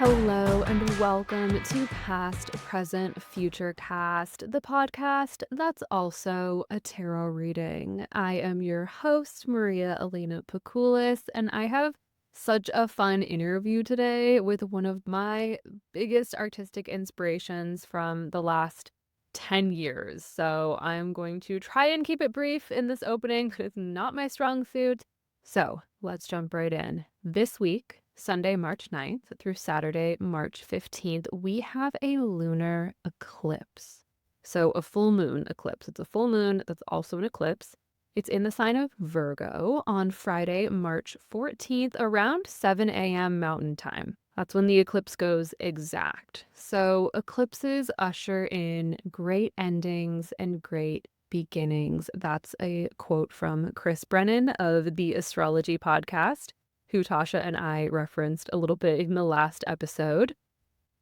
Hello and welcome to Past, Present, Future Cast, the podcast that's also a tarot reading. I am your host, Maria Elena Pakulis, and I have such a fun interview today with one of my biggest artistic inspirations from the last 10 years. So I'm going to try and keep it brief in this opening because it's not my strong suit. So let's jump right in. This week, Sunday, March 9th through Saturday, March 15th, we have a lunar eclipse. So a full moon eclipse. It's a full moon that's also an eclipse. It's in the sign of Virgo on Friday, March 14th, around 7 a.m. Mountain Time. That's when the eclipse goes exact. So eclipses usher in great endings and great beginnings. That's a quote from Chris Brennan of the Astrology Podcast, who Tasha and I referenced a little bit in the last episode.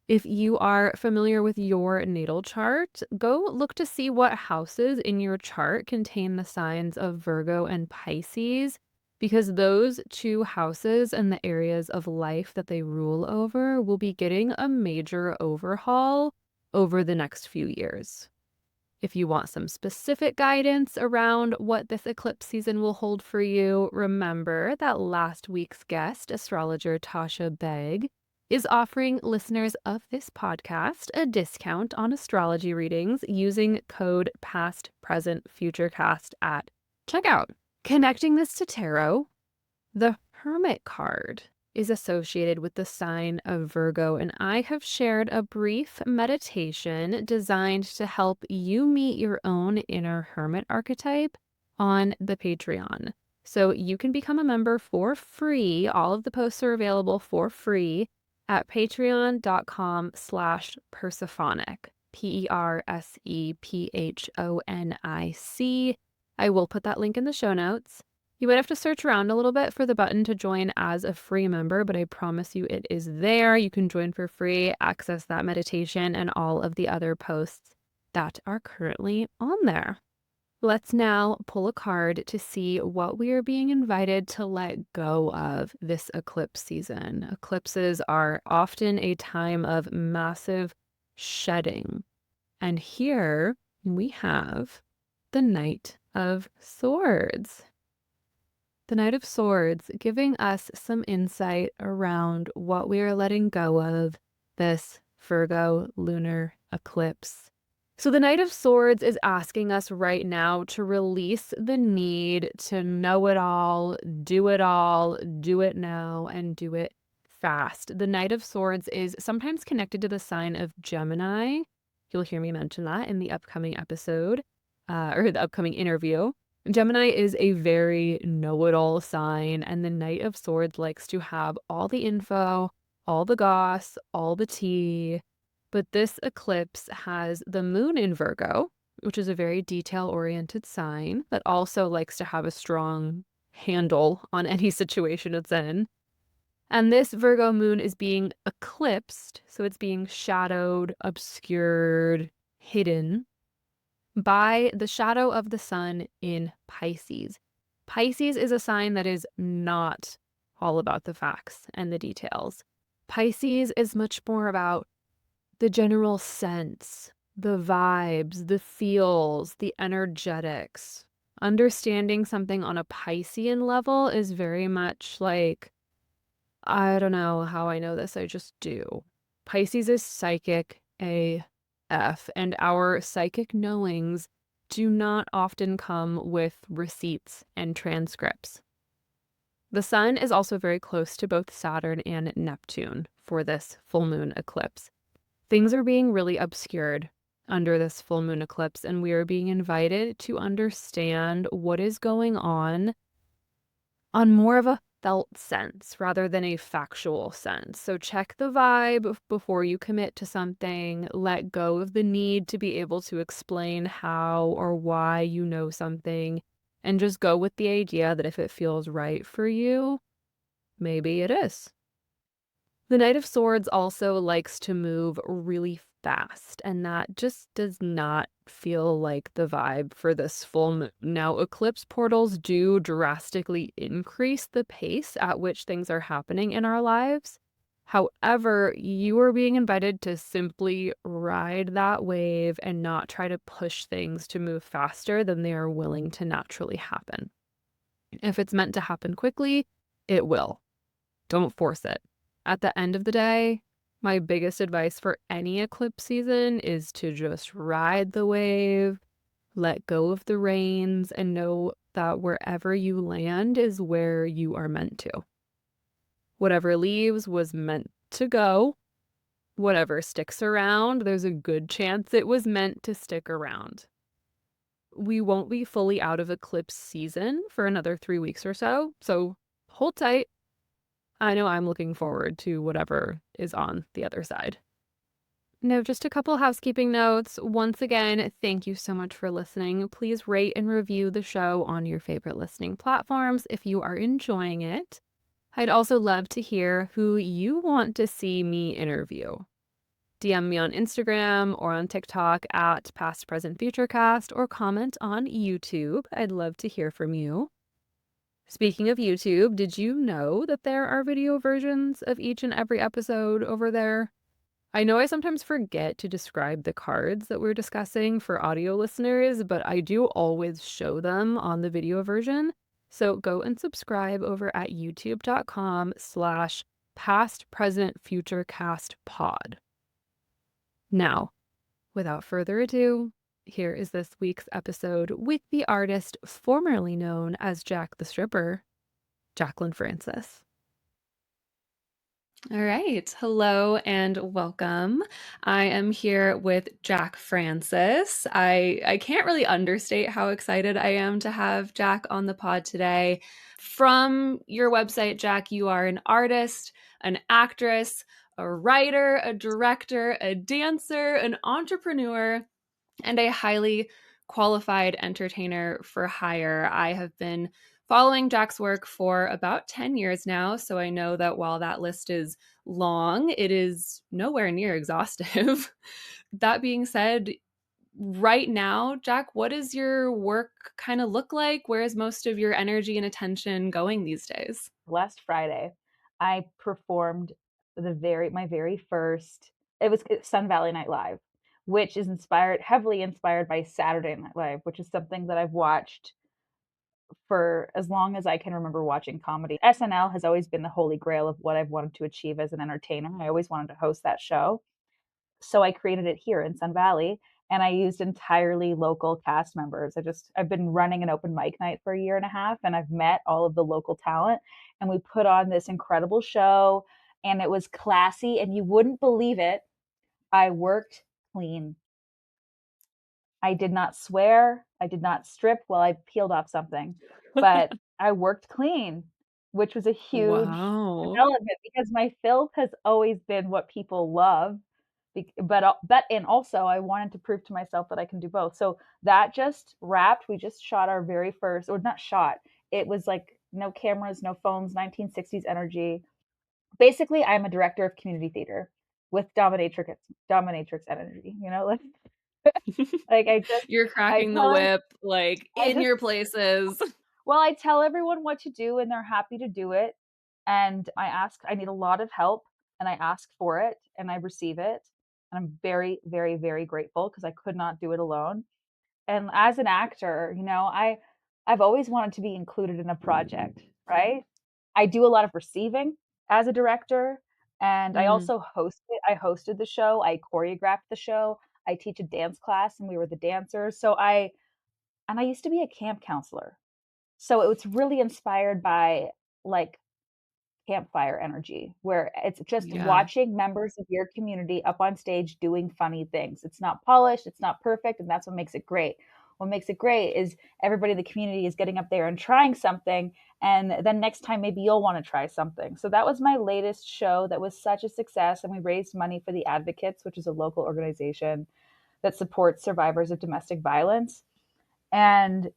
If you are familiar with your natal chart, go look to see what houses in your chart contain the signs of Virgo and Pisces, because those two houses and the areas of life that they rule over will be getting a major overhaul over the next few years. If you want some specific guidance around what this eclipse season will hold for you, remember that last week's guest, astrologer Tasha Begg, is offering listeners of this podcast a discount on astrology readings using code PAST-PRESENT-FUTURECAST at checkout. Connecting this to tarot, the Hermit card is associated with the sign of Virgo, and I have shared a brief meditation designed to help you meet your own inner hermit archetype on the Patreon. So you can become a member for free. All of the posts are available for free at patreon.com/Persephonic, PERSEPHONIC. I will put that link in the show notes. You might have to search around a little bit for the button to join as a free member, but I promise you it is there. You can join for free, access that meditation and all of the other posts that are currently on there. Let's now pull a card to see what we are being invited to let go of this eclipse season. Eclipses are often a time of massive shedding. And here we have the Knight of Swords. The Knight of Swords giving us some insight around what we are letting go of this Virgo lunar eclipse. So the Knight of Swords is asking us right now to release the need to know it all, do it now, and do it fast. The Knight of Swords is sometimes connected to the sign of Gemini. You'll hear me mention that in the upcoming episode, or the upcoming interview. Gemini is a very know-it-all sign, and the Knight of Swords likes to have all the info, all the goss, all the tea. But this eclipse has the moon in Virgo, which is a very detail-oriented sign that also likes to have a strong handle on any situation it's in. And this Virgo moon is being eclipsed, so it's being shadowed, obscured, hidden by the shadow of the sun in Pisces. Pisces is a sign that is not all about the facts and the details. Pisces is much more about the general sense, the vibes, the feels, the energetics. Understanding something on a Piscean level is very much like, I don't know how I know this, I just do. Pisces is psychic AF, and our psychic knowings do not often come with receipts and transcripts. The sun is also very close to both Saturn and Neptune for this full moon eclipse. Things are being really obscured under this full moon eclipse, and we are being invited to understand what is going on more of a felt sense rather than a factual sense. So check the vibe before you commit to something. Let go of the need to be able to explain how or why you know something, and just go with the idea that if it feels right for you, maybe it is. The Knight of Swords also likes to move really fast, and that just does not feel like the vibe for this full moon. Now, eclipse portals do drastically increase the pace at which things are happening in our lives, However, you are being invited to simply ride that wave and not try to push things to move faster than they are willing to naturally happen. If it's meant to happen quickly, it will. Don't force it. At the end of the day, my biggest advice for any eclipse season is to just ride the wave, let go of the reins, and know that wherever you land is where you are meant to. Whatever leaves was meant to go. Whatever sticks around, there's a good chance it was meant to stick around. We won't be fully out of eclipse season for another 3 weeks or so hold tight. I know I'm looking forward to whatever is on the other side. No, just a couple housekeeping notes. Once again, thank you so much for listening. Please rate and review the show on your favorite listening platforms if you are enjoying it. I'd also love to hear who you want to see me interview. DM me on Instagram or on TikTok at Past Present Futurecast or comment on YouTube. I'd love to hear from you. Speaking of YouTube, did you know that there are video versions of each and every episode over there? I know I sometimes forget to describe the cards that we're discussing for audio listeners, but I do always show them on the video version. So go and subscribe over at youtube.com/pastpresentfuturecastpod. Now, without further ado, here is this week's episode with the artist formerly known as Jacq the Stripper, Jacq Frances. All right. Hello and welcome. I am here with Jacq Frances. I can't really understate how excited I am to have Jacq on the pod today. From your website, Jacq, you are an artist, an actress, a writer, a director, a dancer, an entrepreneur, and a highly qualified entertainer for hire. I have been following Jacq's work for about 10 years now, so I know that while that list is long, it is nowhere near exhaustive. That being said, right now, Jacq, what does your work kind of look like? Where is most of your energy and attention going these days? Last Friday, I performed my very first. It was Sun Valley Night Live, which is heavily inspired by Saturday Night Live, which is something that I've watched for as long as I can remember watching comedy. SNL has always been the holy grail of what I've wanted to achieve as an entertainer. I always wanted to host that show. So I created it here in Sun Valley, and I used entirely local cast members. I've been running an open mic night for a year and a half, and I've met all of the local talent, and we put on this incredible show, and it was classy, and you wouldn't believe it. I worked clean. I did not swear. I did not strip while I peeled off something, but I worked clean, which was a huge Wow. development because my filth has always been what people love. And also I wanted to prove to myself that I can do both. So that just wrapped. We just shot our very first, or not shot. It was like no cameras, no phones, 1960s energy. Basically, I'm a director of community theater with dominatrix energy. Like You're I cracking the tell whip, like, I in just your places. well, I tell everyone what to do and they're happy to do it. And I need a lot of help and I ask for it and I receive it. And I'm very, very, very grateful because I could not do it alone. And as an actor, I've always wanted to be included in a project, right? I do a lot of receiving as a director, and I Mm, also hosted. I hosted the show, I choreographed the show, I teach a dance class, and we were the dancers. I used to be a camp counselor, so it was really inspired by like campfire energy, where it's just yeah. watching members of your community up on stage doing funny things. It's not polished, it's not perfect, and that's what makes it great. What makes it great is everybody in the community is getting up there and trying something, and then next time maybe you'll want to try something. So that was my latest show that was such a success, and we raised money for the Advocates, which is a local organization that supports survivors of domestic violence. And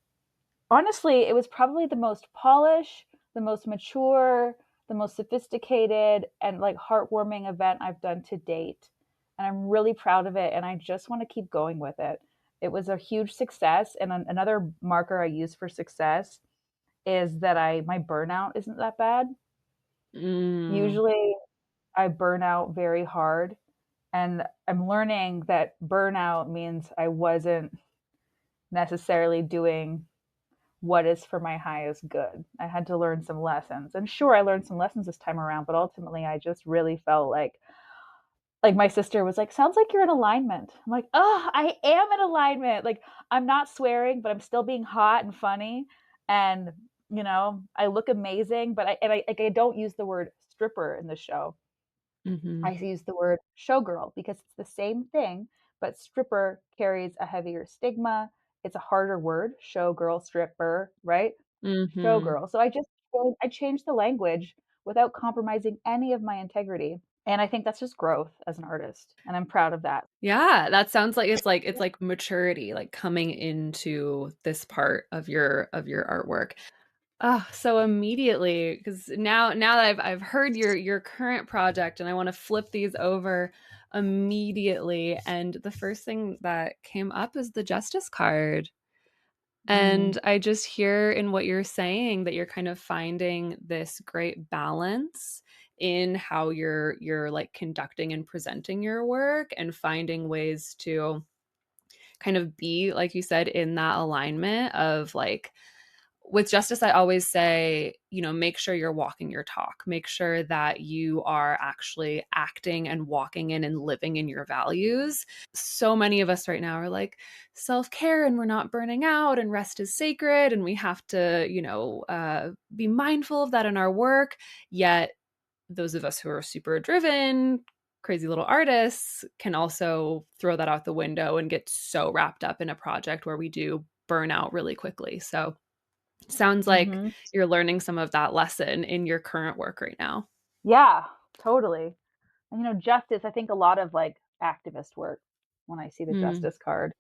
honestly, it was probably the most polished, the most mature, the most sophisticated, and like heartwarming event I've done to date. And I'm really proud of it. And I just want to keep going with it. It was a huge success. And another marker I use for success is that my burnout isn't that bad. Mm, Usually I burn out very hard, and I'm learning that burnout means I wasn't necessarily doing what is for my highest good. I had to learn some lessons. And sure, I learned some lessons this time around, but ultimately I just really felt like my sister was like, "Sounds like you're in alignment." I'm like, "Oh, I am in alignment." Like I'm not swearing, but I'm still being hot and funny, and I look amazing, but I don't use the word stripper in the show. I Mhm. use the word showgirl because it's the same thing, but stripper carries a heavier stigma. It's a harder word, showgirl, stripper, right? Mhm. Showgirl. So I changed the language without compromising any of my integrity. And I think that's just growth as an artist, and I'm proud of that. Yeah, that sounds like it's like maturity, like coming into this part of your artwork. Oh, so immediately, because now that I've heard your current project and I want to flip these over immediately, and the first thing that came up is the justice card. Mm, And I just hear in what you're saying that you're kind of finding this great balance in how you're like conducting and presenting your work and finding ways to kind of be, like you said, in that alignment of like with justice, I always say, make sure you're walking your talk. Make sure that you are actually acting and walking in and living in your values. So many of us right now are like self care and we're not burning out and rest is sacred and we have to, be mindful of that in our work. Yet, those of us who are super driven, crazy little artists can also throw that out the window and get so wrapped up in a project where we do burn out really quickly. So, sounds like mhm. you're learning some of that lesson in your current work right now. Yeah, totally. And, justice, I think a lot of, activist work when I see the Mm, justice card,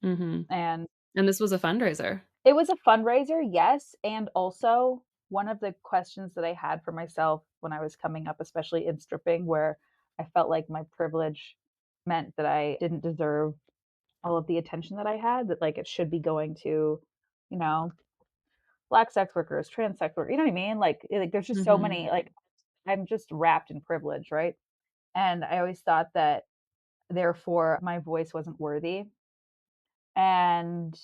mhm. and And this was a fundraiser. it was a fundraiser, yes, and also one of the questions that I had for myself when I was coming up, especially in stripping, where I felt like my privilege meant that I didn't deserve all of the attention that I had, that, it should be going to, you know, Black sex workers, trans sex workers, you know what I mean? There's just so Mhm, many, I'm just wrapped in privilege, right? And I always thought that therefore my voice wasn't worthy. And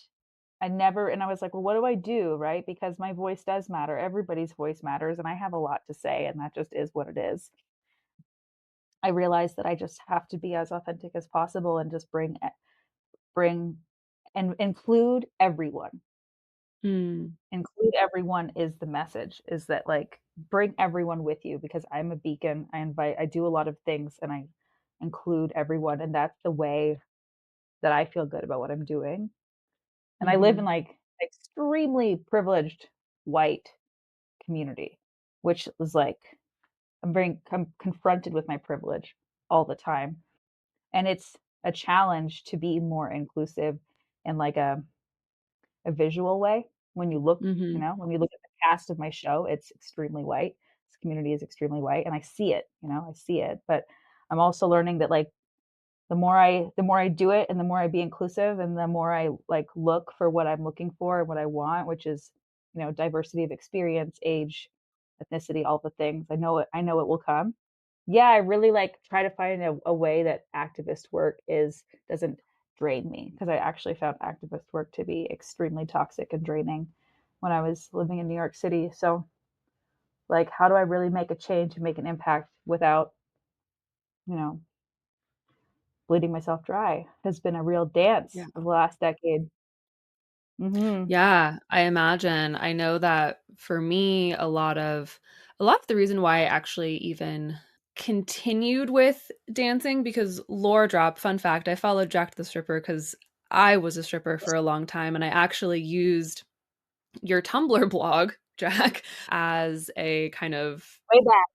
I was like, well, what do I do? Right? Because my voice does matter. Everybody's voice matters. And I have a lot to say. And that just is what it is. I realized that I just have to be as authentic as possible and just bring and include everyone. mm, Include everyone is the message, is that bring everyone with you because I'm a beacon. I do a lot of things and I include everyone. And that's the way that I feel good about what I'm doing. And I live in mhm, extremely privileged white community, which was I'm very confronted with my privilege all the time. And it's a challenge to be more inclusive in a visual way. When you look, mhm, when you look at the cast of my show, it's extremely white. This community is extremely white and I see it, I see it. But I'm also learning that the more I do it and the more I be inclusive and the more I look for what I'm looking for and what I want, which is, diversity of experience, age, ethnicity, all the things. I know it will come. Yeah, I really try to find a way that activist work is doesn't drain me because I actually found activist work to be extremely toxic and draining when I was living in New York City. So, how do I really make a change and make an impact without, you know, bleeding myself dry has been a real yeah. dance of the last decade. Mhm. Yeah, I imagine. I know that for me, a lot of the reason why I actually even continued with dancing because lore drop, fun fact, I followed Jacq the Stripper because I was a stripper for a long time and I actually used your Tumblr blog, Jack, as a kind of Way back.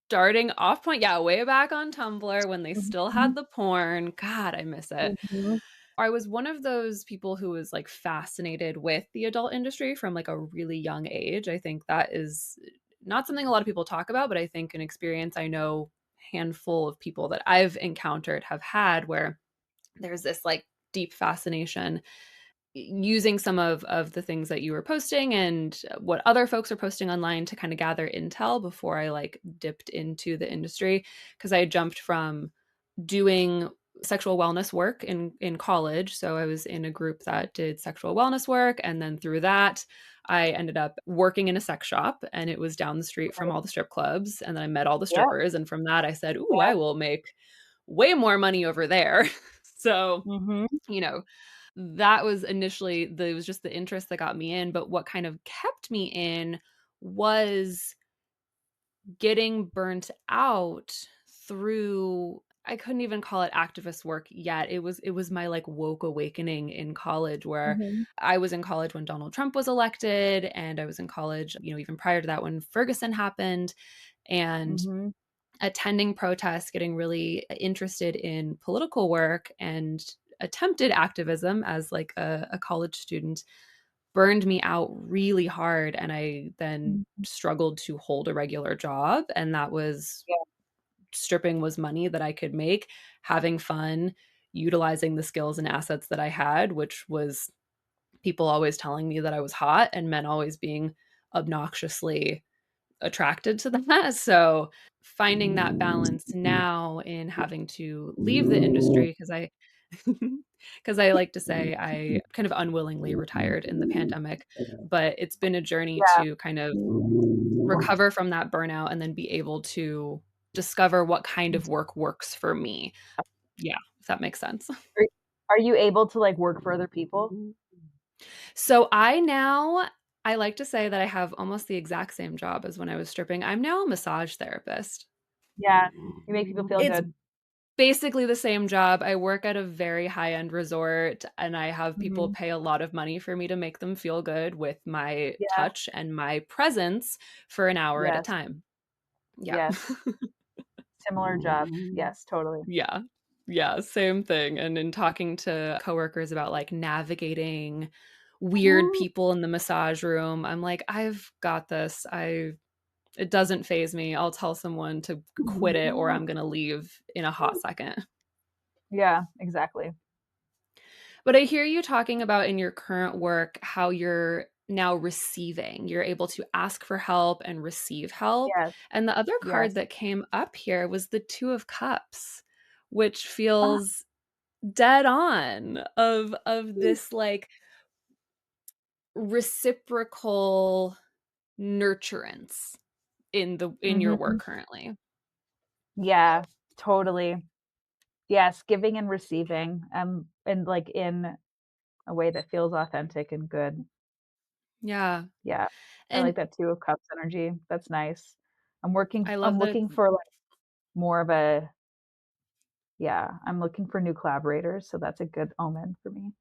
starting off point. Yeah, way back on Tumblr when they still had Mhm. the porn. God, I miss it. Mhm. I was one of those people who was like fascinated with the adult industry from like a really young age. I think that is not something a lot of people talk about, but I think an experience I know handful of people that I've encountered have had where there's this like deep fascination using some of the things that you were posting and what other folks are posting online to kind of gather intel before I like dipped into the industry because I jumped from doing sexual wellness work in college. So I was in a group that did sexual wellness work, and then through that, I ended up working in a sex shop, and it was down the street from all the strip clubs. And then I met all the Yep, strippers, and from that, I said, "Ooh, I yep, will make way more money over there." So mhm, you know, that was initially it was just the interest that got me in. But what kind of kept me in was getting burnt out through I couldn't even call it activist work yet. It was my like woke awakening in college where mhm, I was in college when Donald Trump was elected and I was in college, even prior to that when Ferguson happened and mhm, attending protests, getting really interested in political work and attempted activism as like a college student burned me out really hard, and I then mhm, struggled to hold a regular job, and that was yeah, stripping was money that I could make, having fun, utilizing the skills and assets that I had, which was people always telling me that I was hot and men always being obnoxiously attracted to that. So, finding that balance now in having to leave the industry because I because I like to say I kind of unwillingly retired in the pandemic, but it's been a journey yeah, to kind of recover from that burnout and then be able to discover what kind of work works for me. Yeah, if that makes sense. are are you able to, like, work for other people? So I like to say that I have almost the exact same job as when I was stripping. I'm now a massage therapist. Yeah, you make people feel It's good. basically the same job. I work at a very high-end resort, and I have people Mhm, pay a lot of money for me to make them feel good with my yeah, touch and my presence for an hour at a yes, time. Yeah. yes, similar job, yes, totally. Yeah. Yeah, same thing, and in talking to coworkers about, like, navigating weird people in the massage room, I'm like, "I've got this. I It doesn't phase me. I'll tell someone to quit it or I'm gonna leave in a hot second." Yeah, exactly. But I hear you talking about in your current work how you're now receiving. You're able to ask for help and receive help. Yes, And the other card yes. that came up here was the 2 of Cups, which Uh, feels dead on of this, like, reciprocal nurturance in your mhm, work currently. yeah, totally. Yes, giving and receiving, and, like, in a way that feels authentic and good. Yeah. Yeah, I like And that 2 of Cups energy, that's nice. I I'm love that looking for, like, more of a yeah, I'm looking for new collaborators, so that's a good omen for me.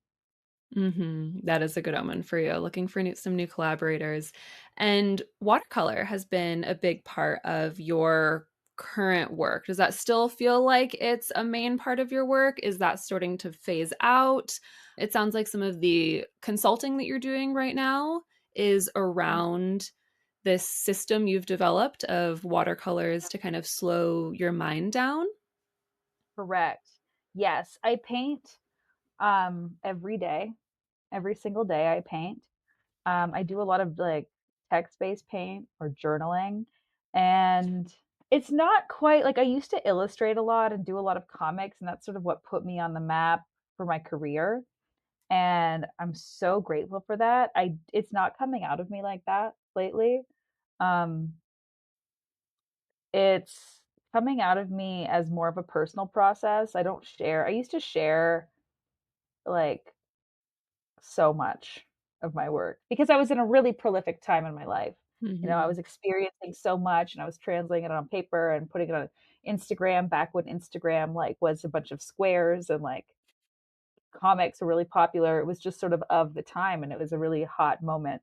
Mhm. That is a good omen for you, looking for some new collaborators. And watercolor has been a big part of your current work. Does that still feel like it's a main part of your work? Is that starting to phase out? It sounds like some of the consulting that you're doing right now is Mm, around this system you've developed of watercolors to kind of slow your mind down. correct. Yes, I paint, every day. Every single day I paint. I do a lot of, like, text-based paint or journaling, and it's not quite like, I used to illustrate a lot and do a lot of comics, and that's sort of what put me on the map for my career, and I'm so grateful for that. I It's not coming out of me like that lately. Um, it's coming out of me as more of a personal process. I used to share, like, so much of my work because I was in a really prolific time in my life. You know, I Mhm. was experiencing so much and I was translating it on paper and putting it on Instagram back when Instagram, like, was a bunch of squares and, like, comics were really popular. It was just sort of the time, and it was a really hot moment.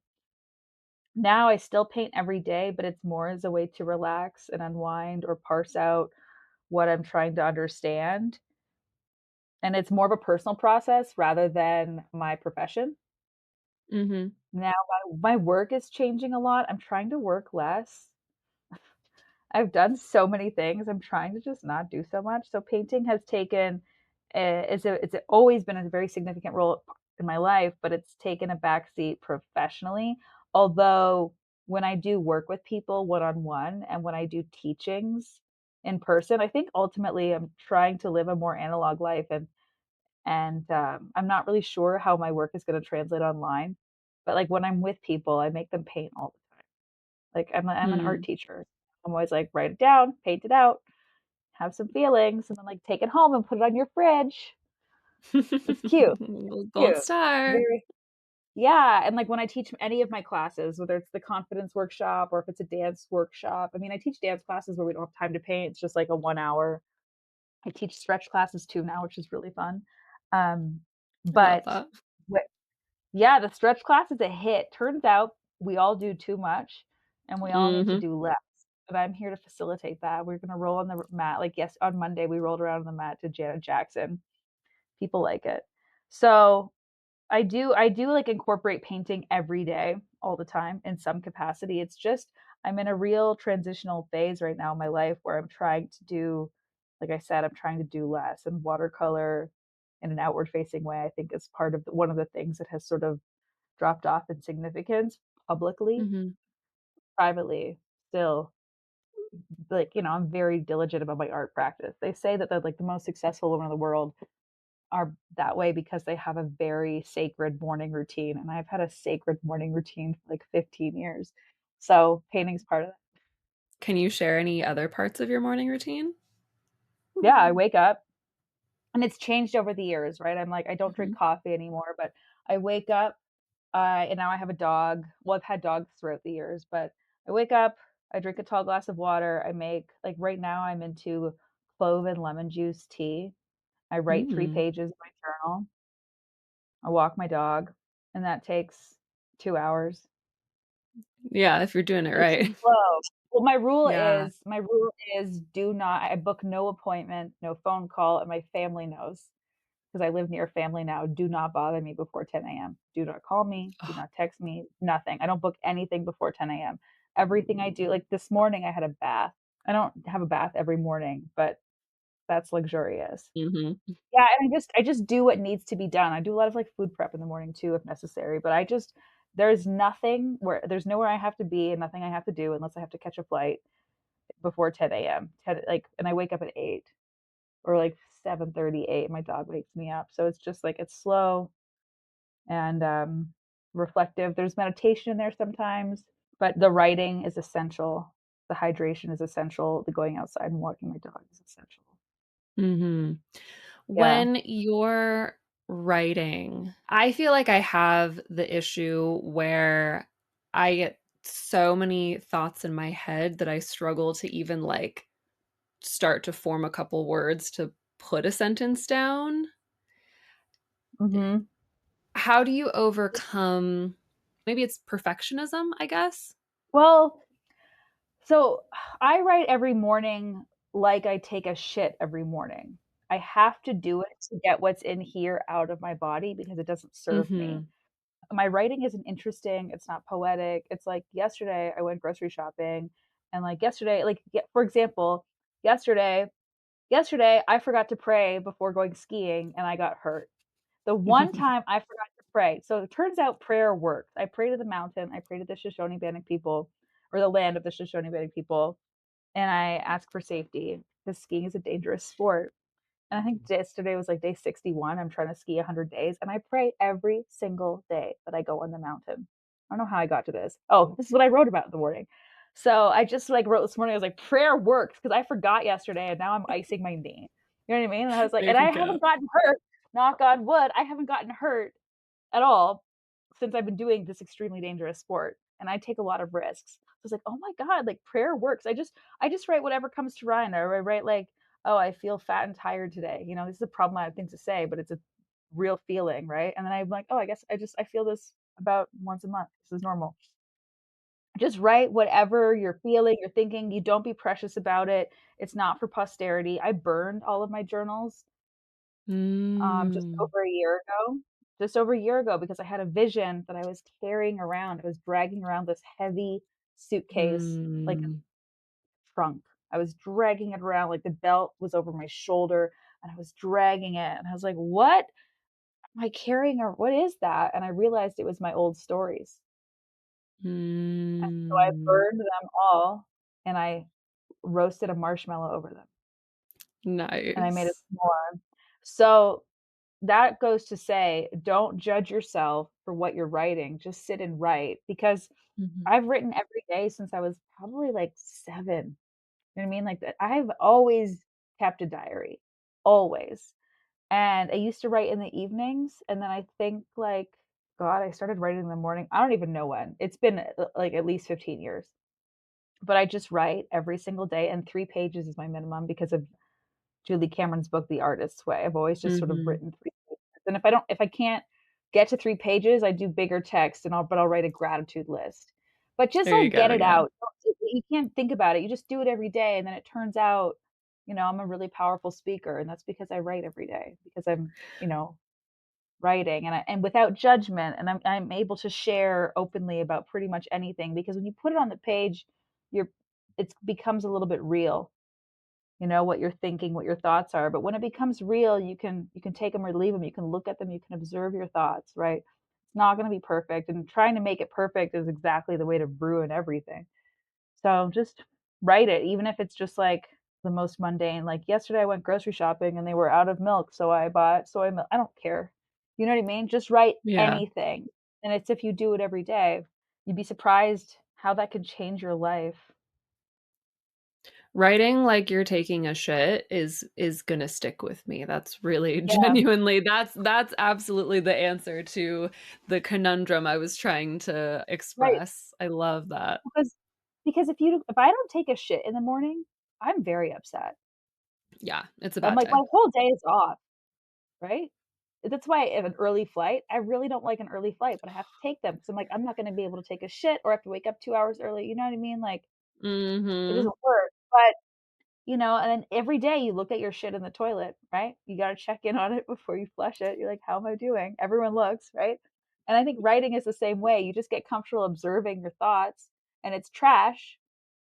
Now I still paint every day, but it's more as a way to relax and unwind or parse out what I'm trying to understand, and it's more of a personal process rather than my profession. Mhm. Now my work is changing a lot. I'm trying to work less. I've done so many things. I'm trying to just not do so much. So painting has taken it's always been a very significant role in my life, but it's taken a backseat professionally. Although when I do work with people one on one and when I do teachings in person, I think ultimately I'm trying to live a more analog life and I'm not really sure how my work is going to translate online. But like when I'm with people, I make them paint all the time. Like I'm an art Mm. teacher. I'm always like write it down, paint it out, have some feelings, and then like take it home and put it on your fridge. It's cute. Little gold Cute. star. Very yeah, and, like, when I teach any of my classes, whether it's the confidence workshop or if it's a dance workshop, I mean, I teach dance classes where we don't have time to paint, it's just, like, a 1 hour. I teach stretch classes too now, which is really fun. Um, I love but that. what yeah, the stretch class is a hit. Turns out we all do too much, and we all need to Mhm. do less, and I'm here to facilitate that. We're gonna roll on the mat, like, yes, on Monday, we rolled around on the mat to Janet Jackson. People like it. So I do, like, incorporate painting every day, all the time, in some capacity. It's just I'm in a real transitional phase right now in my life where I'm trying to do like I said, I'm trying to do less, and watercolor in an outward facing way, I think is part of one of the things that has sort of dropped off in significance publicly. Mhm. Privately, still, like, I'm very diligent about my art practice. They say that like, the most successful women in the world are that way because they have a very sacred morning routine, and I've had a sacred morning routine for, like, 15 years. So, painting's part of that. Can you share any other parts of your morning routine? Yeah, I wake up and it's changed over the years, right? I'm like, I don't drink Mhm. coffee anymore, but I wake up, and now I have a dog. Well, I've had dogs throughout the years, but I wake up, I drink a tall glass of water, I make like, right now, I'm into clove and lemon juice tea. I write 3 Mm. pages in my journal. I walk my dog, and that takes 2 hours. Yeah, if you're doing it It's right. slow. Well, Yeah. my rule is do not I book no appointment, no phone call, and my family knows because I live near family now. Do not bother me before 10 AM. Do not call me, do Oh. not text me, nothing. I don't book anything before 10 AM. Everything I do like this morning, I had a bath. I don't have a bath every morning, but that's luxurious. Mhm. Yeah, and I just do what needs to be done. I do a lot of, like, food prep in the morning too if necessary, but there's nowhere I have to be and nothing I have to do unless I have to catch a flight before 10 AM. 10 like, and I wake up at 8 or, like, 7:38, my dog wakes me up, so it's just, like, it's slow and, reflective. There's meditation in there sometimes, but the writing is essential. The hydration is essential. The going outside and walking my dog is essential. Mhm. Yeah. When you're writing, I feel like I have the issue where I get so many thoughts in my head that I struggle to even, like, start to form a couple words to put a sentence down. Mhm. How do you overcome maybe it's perfectionism, I guess? Well, so I write every morning like I take a shit every morning. I have to do it to get what's in here out of my body because it doesn't serve me. Mhm. My writing isn't interesting, it's not poetic. It's like yesterday I went grocery shopping and like yesterday, like for example, yesterday yesterday I forgot to pray before going skiing and I got hurt. The one time I forgot to pray. So it turns out prayer works. I pray to the mountain, I pray to the Shoshone Bannock people or the land of the Shoshone Bannock people and I ask for safety because skiing is a dangerous sport. And I think yesterday was like day 61. I'm trying to ski 100 days, and I pray every single day that I go on the mountain. I don't know how I got to this. Oh, this is what I wrote about in the morning. So I just like wrote this morning. I was like, prayer works because I forgot yesterday, and now I'm icing my knee. You know what I mean? And I was like, There and I you go. haven't gotten hurt. Knock on wood. I haven't gotten hurt at all since I've been doing this extremely dangerous sport, and I take a lot of risks. So I was like, "Oh my god, like prayer works." I just write whatever comes to mind, or I write like, "Oh, I feel fat and tired today." This is a problematic thing to say, but it's a real feeling, right? And then I'm like, "Oh, I guess I feel this about once a month. This is normal." Just write whatever you're feeling, you're thinking. You don't be precious about it. It's not for posterity. I burned all of my journals just Mm. over a year ago. Just over a year ago because I had a vision that I was carrying around. I was dragging around this heavy suitcase, like a Mm. trunk. I was dragging it around, like the belt was over my shoulder, and I was dragging it, and I was like, "What?" am I carrying or what is that? And I realized it was my old stories. And so I Mm. burned them all and I roasted a marshmallow over them and I made a Nice. s'more. So that goes to say, don't judge yourself for what you're writing, just sit and write because Mhm. I've written every day since I was probably, like, 7. You know what I mean? Like, that I've always kept a diary, always, and I used to write in the evenings, and then I think, like, God, I started writing in the morning. I don't even know when. It's been, like, at least 15 years, but I just write every single day, and 3 pages is my minimum because of Julie Cameron's book, The Artist's Way. I've always just sort of Mhm. written 3 pages, and if I can't get to 3 pages, I do bigger text and I'll write a gratitude list. But just, There you like, get go, it yeah. out. You can't think about it, you just do it every day, and then it turns out, I'm a really powerful speaker, and that's because I write every day, because I'm, writing, and without judgment, and I'm able to share openly about pretty much anything, because when you put it on the page, you're it becomes a little bit real, what you're thinking, what your thoughts are. But when it becomes real, you can take them or leave them. You can look at them, you can observe your thoughts, right? It's not going to be perfect, and trying to make it perfect is exactly the way to ruin everything. So just write it, even if it's just like the most mundane. Like yesterday, I went grocery shopping and they were out of milk, so I bought soy milk. I don't care. You know what I mean? Just write Yeah. anything, and it's if you do it every day, you'd be surprised how that could change your life. Writing like you're taking a shit is gonna stick with me. That's really Yeah, genuinely that's absolutely the answer to the conundrum I was trying to right. express. I love that. Because if I don't take a shit in the morning, I'm very upset. Yeah, it's a I'm bad like, day. my whole day is off, right? That's why if an early flight, I really don't like an early flight, but I have to take them because 'cause I'm like, I'm not gonna be able to take a shit or I have to wake up 2 hours early, you know what I mean? Like, it Mhm. doesn't work, but, and then every day you look at your shit in the toilet, right? You gotta check in on it before you flush it. You're like, "How am I doing?" Everyone looks, right? And I think writing is the same way. You just get comfortable observing your thoughts, and it's trash,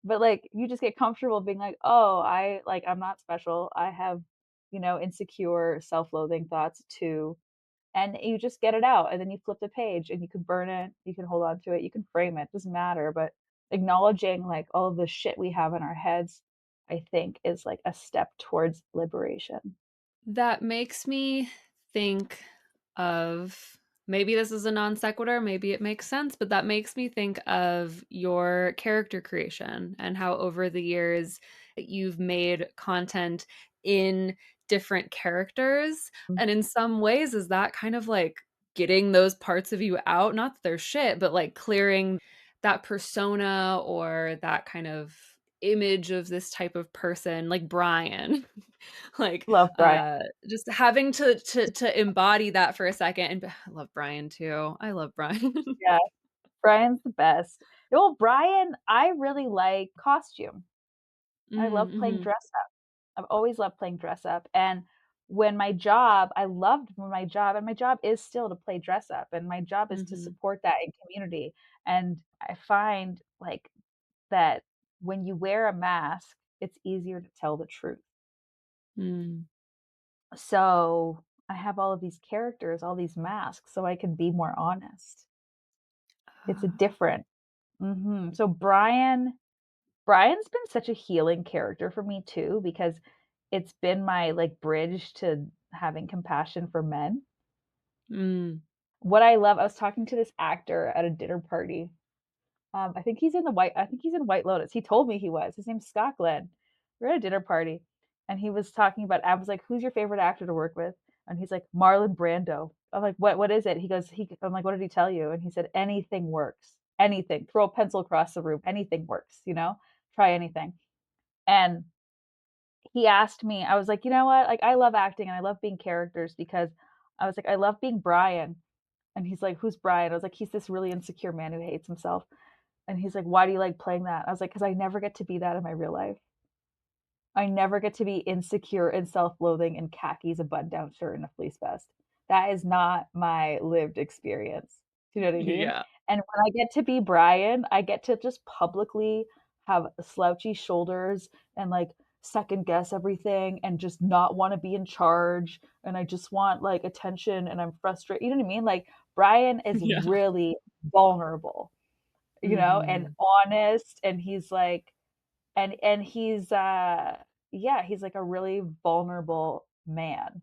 but, like, you just get comfortable being like, "Oh, I'm not special. I have, insecure, self-loathing thoughts too." And you just get it out, and then you flip the page, and you can burn it, you can hold on to it, you can frame it, doesn't matter, but acknowledging, like, all of the shit we have in our heads, I think, is, like, a step towards liberation. That makes me think of maybe this is a non sequitur, maybe it makes sense, but that makes me think of your character creation and how over the years you've made content in different characters. Mm. And in some ways, is that kind of like getting those parts of you out? Not that they're shit, but like clearing that persona or that kind of image of this type of person, like Brian. Like, Love Brian. just having to embody that for a second and I love Brian too. I love Brian. Yeah, Brian's the best. Well, Brian, I really like costume. I Mm, love playing mhm, dress up. I've always loved playing dress up, and I loved when my job and my job is still to play dress up, and my job is to mhm, support that in community, and I find, like, that when you wear a mask, it's easier to tell the truth. mm. So, I have all of these characters, all these masks, so I can be more honest. It's a Ah, different So Brian's been such a healing character for me too because it's been my, like, bridge to having compassion for men. mm, What I love I was talking to this actor at a dinner party. I think he's in White Lotus. He told me he was. His name's Scott Glenn. We're at a dinner party, and he was talking about I was like, "Who's your favorite actor to work with?" And he's like, "Marlon Brando." I'm like, "What is it?" I'm like, "What did he tell you?" And he said, "Anything works. Anything. Throw a pencil across the room. Anything works, you know? Try anything." And he asked me, I was like, "You know what? Like, I love acting and I love being characters because" I was like, "I love being Brian." And he's like, "Who's Brian?" I was like, "He's this really insecure man who hates himself." And he's like, "Why do you like playing that?" I was like, "'Cause I never get to be that in my real life. I never get to be insecure and self-loathing in khakis, a button-down shirt, and a fleece vest. That is not my lived experience." Do you know what I mean? yeah. And when I get to be Brian, I get to just publicly have slouchy shoulders and, like, second guess everything and just not want to be in charge and I just want like attention and I'm frustrated. You know what I mean? Like Brian is Yeah. really vulnerable, you know, and Mhm. honest and he's like and he's yeah, he's like a really vulnerable man.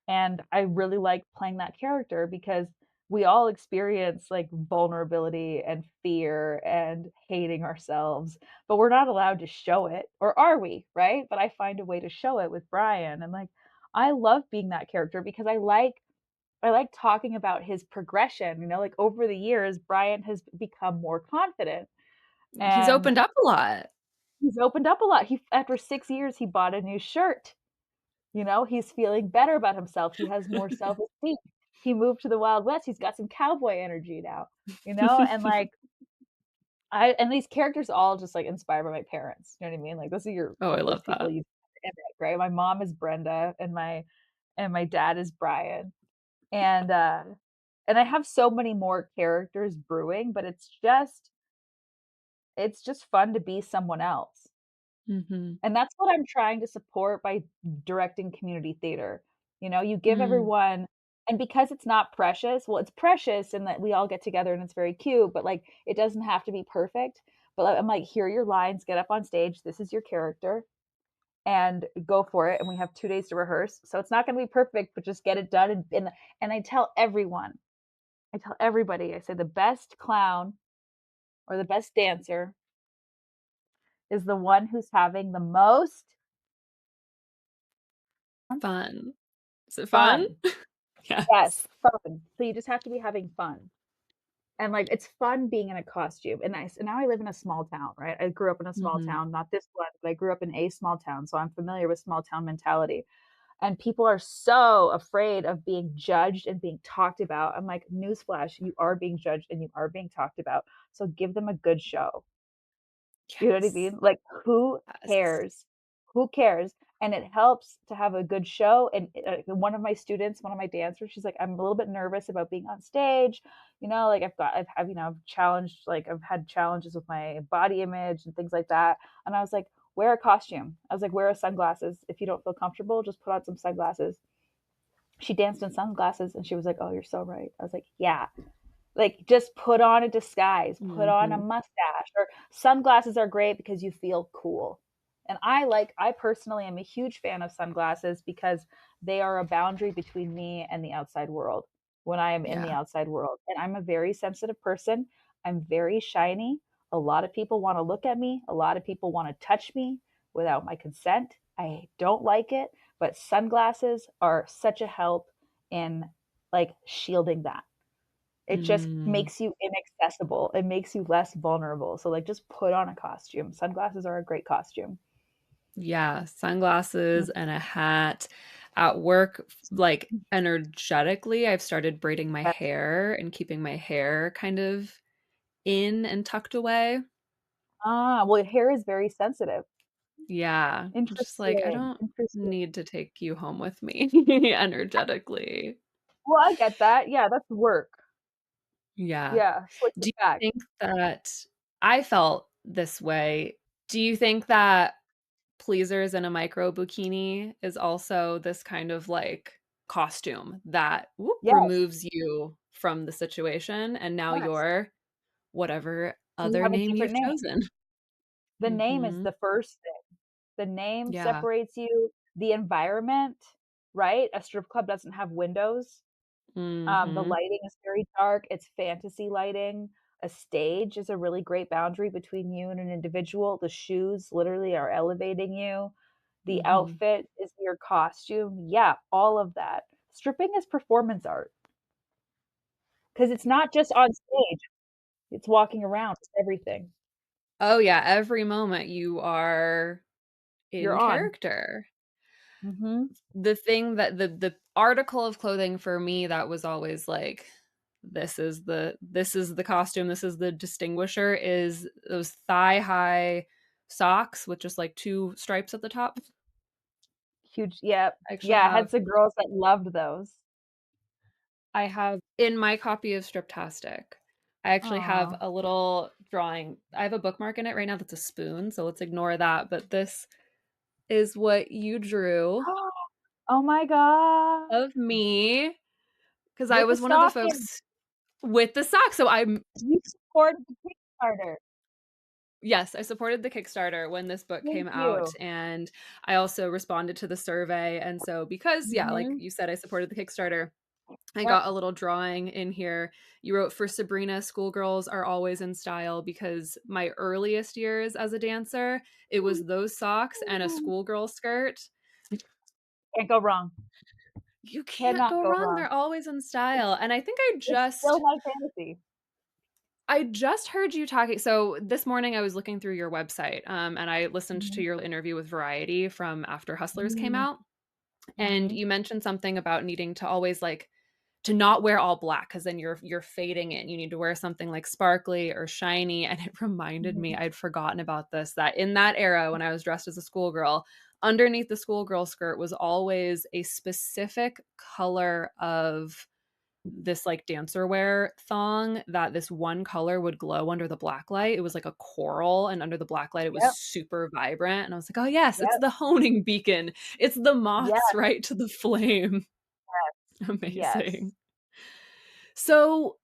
And I really like playing that character because we all experience like vulnerability and fear and hating ourselves, but we're not allowed to show it, or are we? Right? But I find a way to show it with Brian, and like I love being that character because I like talking about his progression. You know, like over the years, Brian has become more confident He's and opened up a lot. he's opened up a lot. He after 6 years, he bought a new shirt. You know, he's feeling better about himself. He has more self-esteem. He moved to the Wild West. He's got some cowboy energy now, you know? And like I and these characters all just like inspired by my parents. You know what I mean? Like those are your Oh, I first love people that. you emulate, right? My mom is Brenda and my dad is Brian. And and I have so many more characters brewing, but it's just fun to be someone else. Mhm. And that's what I'm trying to support by directing community theater. You know, you give Mm. everyone and because it's not precious, well, it's precious in that we all get together and it's very cute, but like it doesn't have to be perfect. But like, I'm like, here are your lines, get up on stage. This is your character and go for it. And we have 2 days to rehearse. So it's not going to be perfect, but just get it done. And I tell everyone, I tell everybody, I say the best clown or the best dancer is the one who's having the most Fun. Is it fun? fun. Yes, Yes. fun. So you just have to be having fun. And like it's fun being in a costume. And now I live in a small town, right? I grew up in a small Mhm. town, not this one, but I grew up in a small town, so I'm familiar with small town mentality. And people are so afraid of being judged and being talked about. I'm like, newsflash, you are being judged and you are being talked about. So give them a good show. You know what I Yes. mean? Like, who Yes. cares? Who cares? And it helps to have a good show. And one of my students, one of my dancers, she's like, I'm a little bit nervous about being on stage. You know, like I've challenged, like I've had challenges with my body image and things like that. And I was like, wear a costume. I was like, wear sunglasses. If you don't feel comfortable, just put on some sunglasses. She danced in sunglasses and she was like, oh, you're so right. I was like, yeah, like, just put on a disguise, put on a Mhm. mustache, or sunglasses are great because you feel cool. And I personally am a huge fan of sunglasses because they are a boundary between me and the outside world when I am in the Yeah. outside world. And I'm a very sensitive person. I'm very shiny. A lot of people want to look at me. A lot of people want to touch me without my consent. I don't like it, but sunglasses are such a help in like shielding that. It just Mm. makes you inaccessible. It makes you less vulnerable. So, like, just put on a costume. Sunglasses are a great costume. Yeah, Mm. sunglasses and a hat. At work, like, energetically, I've started braiding my Yes. hair and keeping my hair kind of in and tucked away. Ah, well, hair is very sensitive. Yeah, just like, I Interesting, don't interesting. need to take you home with me energetically. Well, I get that. Yeah, that's work. Yeah. Yeah, slick Do it you back. think that I felt this way. Do you think that pleasers in a micro bikini is also this kind of, like, costume that, whoop, Yes, removes you from the situation, and now yes. you're whatever You other have a name different you've name. chosen? The name is Mhm. the first thing. The name Yeah. separates you. The environment, right? A strip club doesn't have windows. The Mhm. lighting is very dark, it's fantasy lighting. A stage is a really great boundary between you and an individual. The shoes literally are elevating you. The Mhm. outfit is your costume. Yeah, all of that. Stripping is performance art because it's not just on stage, it's walking around, it's everything. Oh, yeah, every moment you are You're in on. character. Mhm. The thing that the article of clothing for me that was always like, this is the costume, this is the distinguisher, is those thigh-high socks with just, like, 2 stripes at the top. Huge, yep. I actually Yeah, I had have some girls that loved those. I have in my copy of Striptastic, I actually have Aw. a little drawing. I have a bookmark in it right now that's a spoon, so let's ignore that, but this is what you drew Oh my god. of me, because I With the was one of the stocking. folks with the sock. So I'm You supported the Kickstarter. Yes, I supported the Kickstarter when this book Thank came out, you. and I also responded to the survey, and so because, yeah, like Mhm. you said, I supported the Kickstarter, I Yep. got a little drawing in here. You wrote, "For Sabrina, schoolgirls are always in style," because my earliest years as a dancer, it was those socks and a schoolgirl skirt. Can't go wrong. You can't Cannot go go wrong, wrong. they're always in style, and I think It's still my fantasy. I just heard you talking. So this morning I was looking through your website, and I listened to Mhm. your interview with Variety from after Hustlers came Mm. out, and Mhm. you mentioned something about needing to always like to not wear all black because then you're fading in. You need to wear something like sparkly or shiny. And it reminded me, Mhm. I'd forgotten about this, that in that era when I was dressed as a schoolgirl, underneath the schoolgirl skirt was always a specific color of this like dancer wear thong that this one color would glow under the black light. It was like a coral, and under the black light, it was Yep. super vibrant. And I was like, oh, yes, it's Yep. the honing beacon. It's the moths Yes. right to the flame. Yes. Amazing. So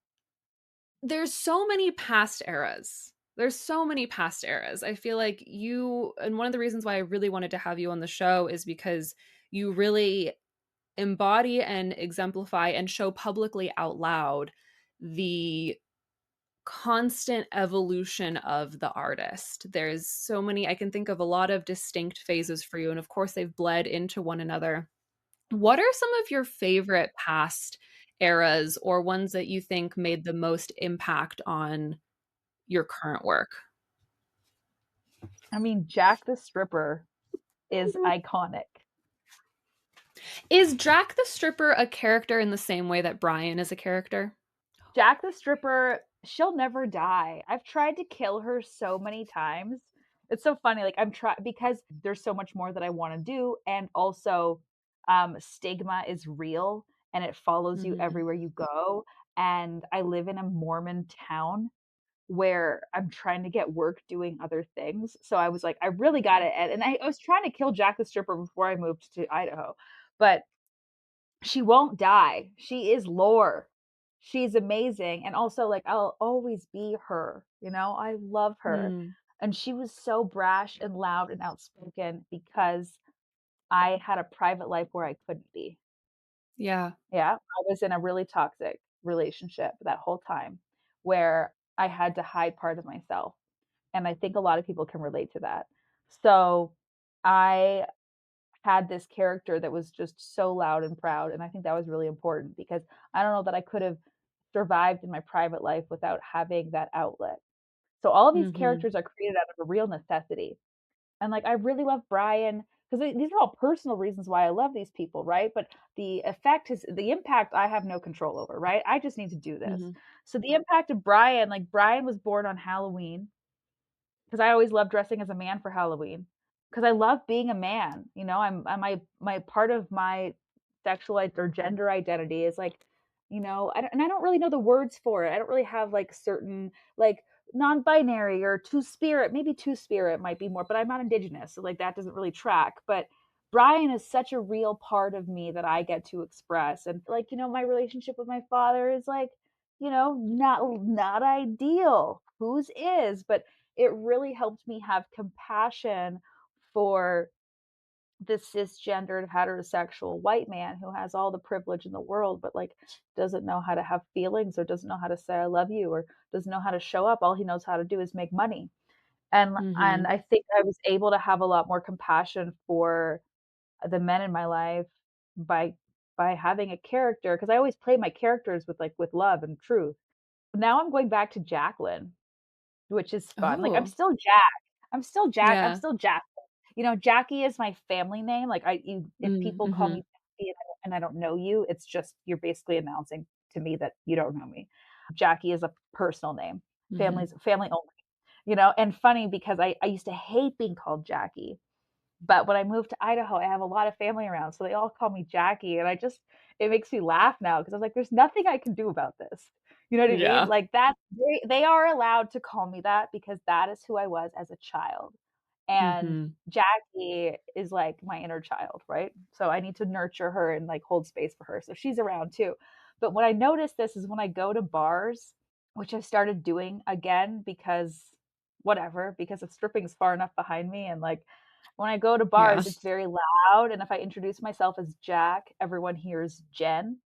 there's so many past eras. There's so many past eras. I feel like you, and one of the reasons why I really wanted to have you on the show is because you really embody and exemplify and show publicly out loud the constant evolution of the artist. There's so many, I can think of a lot of distinct phases for you, and of course, they've bled into one another. What are some of your favorite past eras or ones that you think made the most impact on your current work? I mean, Jacq the Stripper is Mhm. iconic. Is Jacq the Stripper a character in the same way that Brian is a character? Jacq the Stripper, she'll never die. I've tried to kill her so many times. It's so funny, like, I'm trying because there's so much more that I wanna do, and also, stigma is real, and it follows you Mhm. everywhere you go, and I live in a Mormon town where I'm trying to get work doing other things, so I was like, "I really gotta," and I was trying to kill Jacq the Stripper before I moved to Idaho, but she won't die. She is lore. She's amazing, and also, like, I'll always be her, you know? I love her, Mm. and she was so brash and loud and outspoken because I had a private life where I couldn't be. Yeah. Yeah, I was in a really toxic relationship that whole time where I had to hide part of myself, and I think a lot of people can relate to that. So, I had this character that was just so loud and proud, and I think that was really important because I don't know that I could have survived in my private life without having that outlet. So all of these Mhm. characters are created out of a real necessity. And like I really love Brian because these are all personal reasons why I love these people, right? But the impact I have no control over, right? I just need to do this. Mhm. So the impact of Brian, like Brian was born on Halloween. 'Cause I always loved dressing as a man for Halloween. Because I love being a man, you know, my part of my sexual or gender identity is like, you know, I don't really know the words for it. I don't really have like certain like non-binary or two-spirit, maybe two-spirit might be more, but I'm not indigenous, so like that doesn't really track. But Brian is such a real part of me that I get to express. And like, you know, my relationship with my father is like, you know, not ideal. Whose is? But it really helped me have compassion for the cisgendered heterosexual white man who has all the privilege in the world but like doesn't know how to have feelings or doesn't know how to say I love you or doesn't know how to show up. All he knows how to do is make money. And Mhm. I think I was able to have a lot more compassion for the men in my life by having a character because I always play my characters with like with love and truth. Now I'm going back to Jacqueline, which is fun. Like, I'm Oh. still Jack. I'm still Jack. I'm Yeah. still Jack. You know, Jackie is my family name. Like, if Mm, people call me mhm. Jackie and I don't know you, it's just you're basically announcing to me that you don't know me. Jackie is a personal name. Mhm. Family's family only. You know, and funny because I used to hate being called Jackie. But when I moved to Idaho, I have a lot of family around, so they all call me Jackie, and I just it makes me laugh now because I was like, "There's nothing I can do about this." You know what I mean? Yeah. Like, that they are allowed to call me that because that is who I was as a child, And Mhm. Jackie is like my inner child, right? So I need to nurture her and like hold space for her. So she's around too. But when I notice this is when I go to bars, which I started doing again because whatever, because if stripping is far enough behind me and like when I go to Yeah. bars, it's very loud. And if I introduce myself as Jack, everyone hears Jen.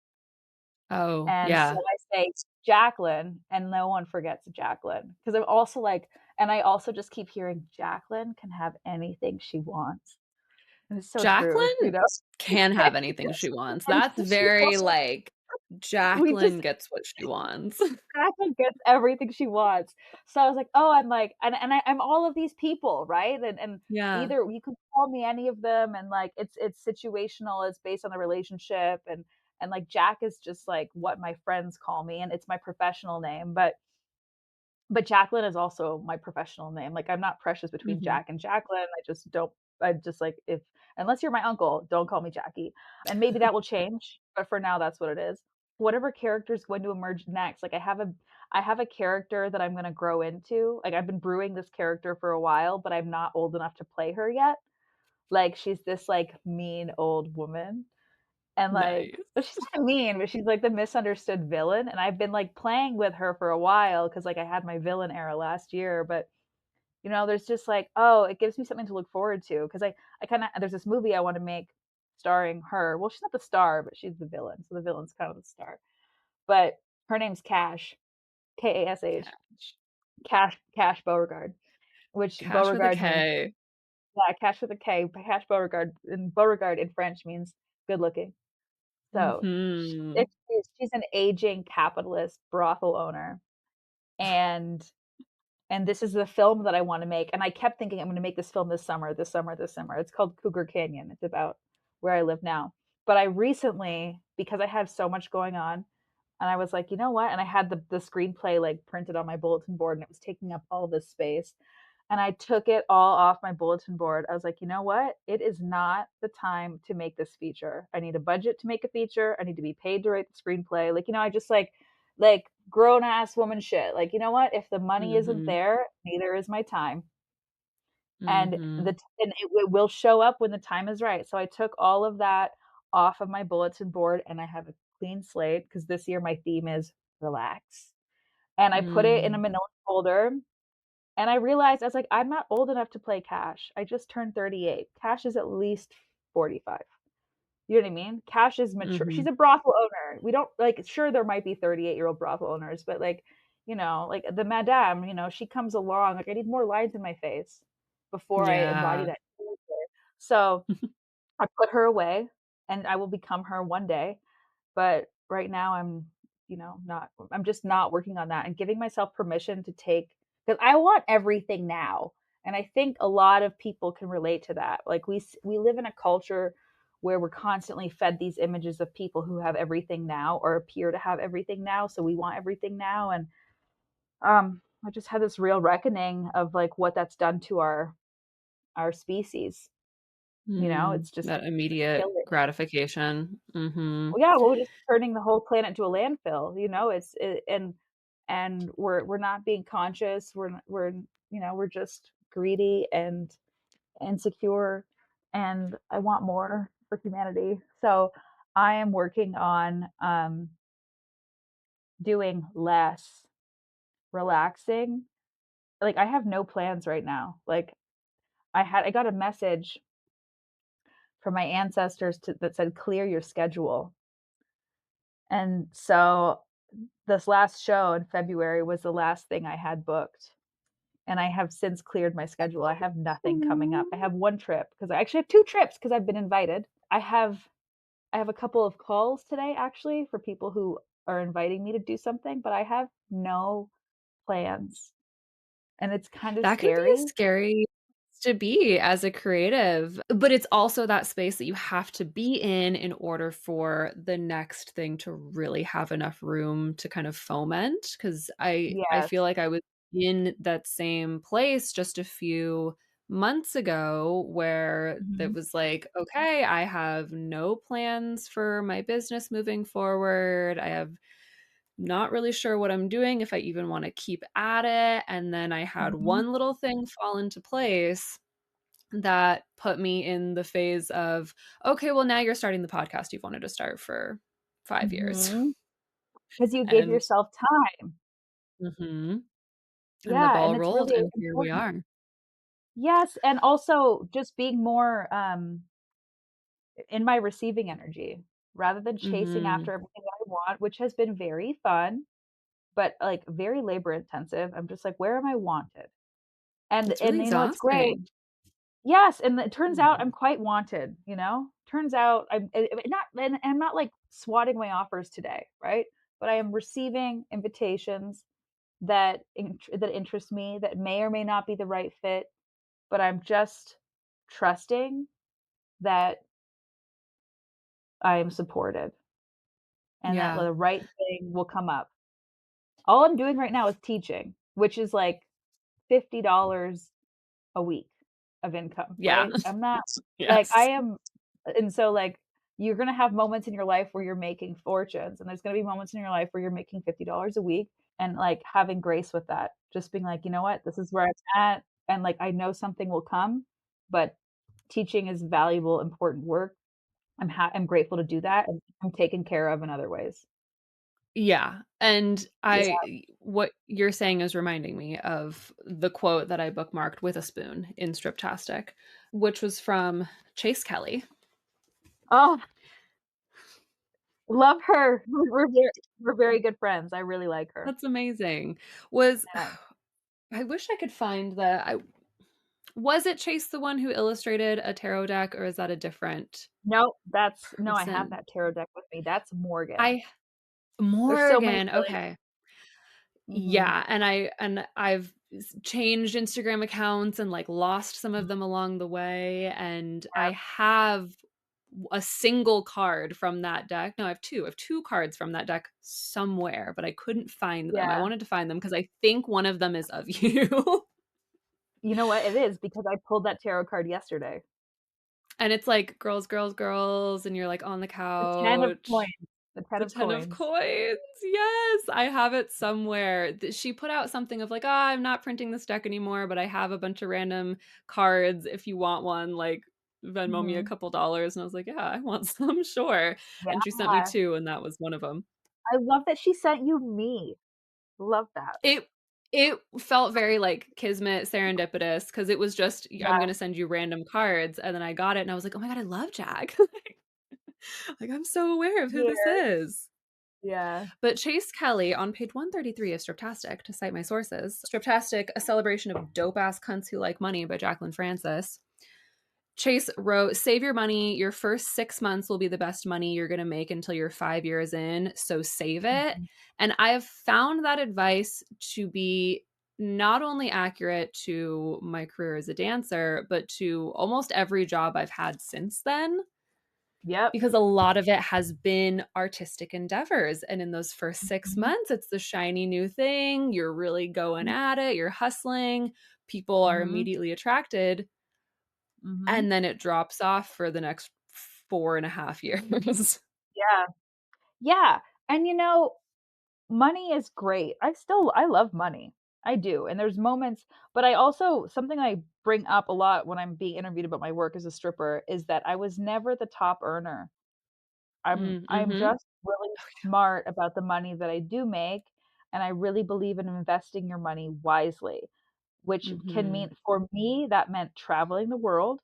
Oh, And so yeah. I say Jacqueline, and no one forgets Jacqueline. Because I'm also like, and I also just keep hearing Jacqueline can have anything she wants. And it's so true, you Jacqueline know? can have anything she wants. And That's she very, also, like, we just Jacqueline gets what she wants. Jacqueline gets everything she wants. So I was like, "Oh," I'm like, I'm all of these people, right? And Yeah. either you can call me any of them, and like it's situational. It's based on the relationship, and like Jack is just like what my friends call me, and it's my professional name. But Jacqueline is also my professional name. Like I'm not precious between Mhm. Jack and Jacqueline. I just don't. I just like if unless you're my uncle, don't call me Jackie. And maybe that will change, but for now, that's what it is. Whatever character is going to emerge next, like I have a character that I'm going to grow into. Like I've been brewing this character for a while, but I'm not old enough to play her yet. Like she's this like mean old woman, and like Nice. but she's not mean, but she's like the misunderstood villain. And I've been like playing with her for a while because like I had my villain era last year, but there's just like, oh, it gives me something to look forward to because I kind of there's this movie I want to make starring her. Well, she's not the star, but she's the villain, so the villain's kind of the star. But her name's Cash, Kash, Catch. Cash Beauregard, which Cash with a Beauregard means K. yeah, Cash with a K. Cash Beauregard, and Beauregard in French means good looking. So Mhm. she's an aging capitalist brothel owner, and this is the film that I want to make. And I kept thinking I'm going to make this film this summer, this summer, this summer. It's called Cougar Canyon. It's about where I live now. But I recently, because I had so much going on, and I was like, you know what? And I had the screenplay like printed on my bulletin board, and it was taking up all this space. And I took it all off my bulletin board. I was like, you know what? It is not the time to make this feature. I need a budget to make a feature. I need to be paid to write the screenplay. Like, I just like grown ass woman shit. Like, you know what? If the money isn't Mhm. there, neither is my time. And Mhm. it will show up when the time is right. So I took all of that off of my bulletin board, and I have a clean slate because this year my theme is relax. And I put it in a Mm. manila folder, and I realized I was like, I'm not old enough to play Cash. I just turned 38. Cash is at least 45. You know what I mean? Cash is mature. She's Mhm. a brothel owner. We don't like, sure, there might be 38-year-old brothel owners, but like, like the madame, she comes along. Like, I need more lines in my face before I embody Yeah. that character. So I put her away, and I will become her one day. But right now not I'm just not working on that and giving myself permission to take because I want everything now. And I think a lot of people can relate to that. Like we live in a culture where we're constantly fed these images of people who have everything now or appear to have everything now, so we want everything now. And I just had this real reckoning of like what that's done to our species. Mm. It's just That immediate killing. gratification. Mhm. Yeah, well, we're just turning the whole planet into a landfill, and we're not being conscious. We're just greedy and insecure, and I want more for humanity. So I am working on doing less, relaxing. Like I have no plans right now. Like I got a message from my ancestors that said clear your schedule. And so this last show in February was the last thing I had booked. And I have since cleared my schedule. I have nothing coming up. I have one trip because I actually have two trips because I've been invited. I have a couple of calls today actually for people who are inviting me to do something, but I have no plans. And it's kind of That can be a scary. scary to be as a creative, but it's also that space that you have to be in order for the next thing to really have enough room to kind of foment. Because I Yes. feel like I was in that same place just a few months ago where it Mhm. was like, "Okay, I have no plans for my business moving forward. I have not really sure what I'm doing, if I even wanna keep at it," and then I had Mhm. one little thing fall into place, that put me in the phase of, "Okay, well, now you're starting the podcast you've wanted to start for 5 years." Mhm. 'Cause you give And yourself time. mhm, and the Yeah, and ball it's rolled, really and here we important. are. Yes, and also just being more, in my receiving energy, rather than chasing Mhm. after everything that I want, which has been very fun, but, like, very labor intensive. I'm just like, "Where am I wanted?" It's really And you know what's great? exhausting. Yes, and it turns out I'm Mhm. quite wanted, you know? Turns out not and I'm not, like, swatting my offers today, right? But I am receiving invitations that interest me, that may or may not be the right fit, but I'm just trusting that I am supported and that Yeah. the right thing will come up. All I'm doing right now is teaching, which is like $50 a week of income, Yeah. right? I'm not like, I Yes. am and so, like, you're gonna have moments in your life where you're making fortunes, and there's gonna be moments in your life where you're making $50 a week, and, like, having grace with that. Just being like, "You know what? This is where I'm at, and, like, I know something will come, but teaching is valuable, important work. I'm grateful to do that, and I'm taken care of in other ways." Yeah, and Yeah. what you're saying is reminding me of the quote that I bookmarked with a spoon in Striptastic, which was from Chase Kelly. Oh, love her. We're very good friends. I really like her. That's amazing. Was Yeah. I wish I could find the I was it Chase the one who illustrated a tarot deck, or is that a different No, that's no, I have person? that tarot deck with me. That's Morgan. I There's so many Morgan, silly okay. mhm. Yeah, and I've changed Instagram accounts and, like, lost some of them along the way, and I Yep, have a single card from that deck. No, I have 2 cards from that deck somewhere, but I couldn't find them. I yeah. wanted to find them because I think one of them is of you. You know what? It is because I pulled that tarot card yesterday. And it's like girls, girls, girls, and you're, like, on the The 10 of couch. coins. The 10 The of 10 of coins. coins, yes, I have it somewhere. She put out something of like, "Ah, I'm not printing this deck anymore, but I have a bunch of random cards if you want one, like, Venmo me a Mhm. couple dollars," and I was like, "Yeah, I want some, sure," and she sent me Yeah. 2, and that was one of them. I love that she sent you me. Love that. It it felt very, like, kismet, serendipitous because it was just, "I'm Yeah. gonna send you random cards," and then I got it, and I was like, "Oh my god, I love Jack." Like, I'm so aware of who this Here. is. Yeah. But Chase Kelly on page 133 of Striptastic, to cite my sources, Striptastic, a celebration of dope ass cunts who like money by Jacq Frances. Chase wrote, "Save your money. Your first 6 months will be the best money you're going to make until you're 5 years in. So save it." Mhm. And I have found that advice to be not only accurate to my career as a dancer, but to almost every job I've had since then, Yep. because a lot of it has been artistic endeavors, and in those first 6 Mhm. months, it's the shiny new thing, you're really going Mhm. at it, you're hustling, people are Mhm. immediately attracted, Mhm. and then it drops off for the next 4.5 years. Yeah. Yeah, and, you know, money is great. I love money. I do, and there's moments but I also something I bring up a lot when I'm being interviewed about my work as a stripper is that I was never the top earner. Mm, I'm mhm, just really smart about the money that I do make, and I really believe in investing your money wisely, which can mean mhm, for me, that meant traveling the world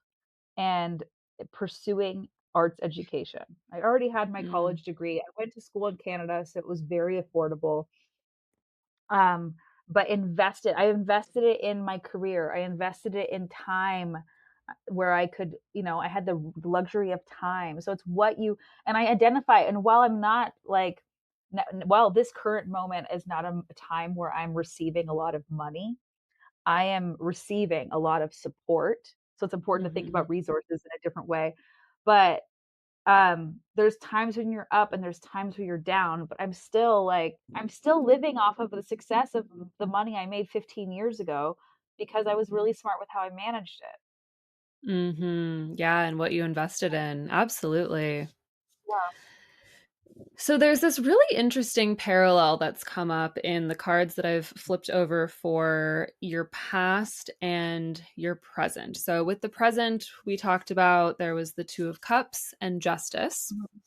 and pursuing arts education. I already had my mm, college degree. I went to school in Canada, so it was very affordable. Um, but I invested it in my career. I invested it in time where I could, you know, I had the luxury of time. So it's what you and I identify and while I'm not like while this current moment is not a time where I'm receiving a lot of money, I am receiving a lot of support. So it's important to think mhm. about resources in a different way. But there's times when you're up and there's times where you're down, but I'm still living off of the success of the money I made 15 years ago because I was really smart with how I managed it. Mhm, yeah, and what you invested in, absolutely. Yeah. So there's this really interesting parallel that's come up in the cards that I've flipped over for your past and your present. So with the present, we talked about there was the 2 of cups and justice. Mhm.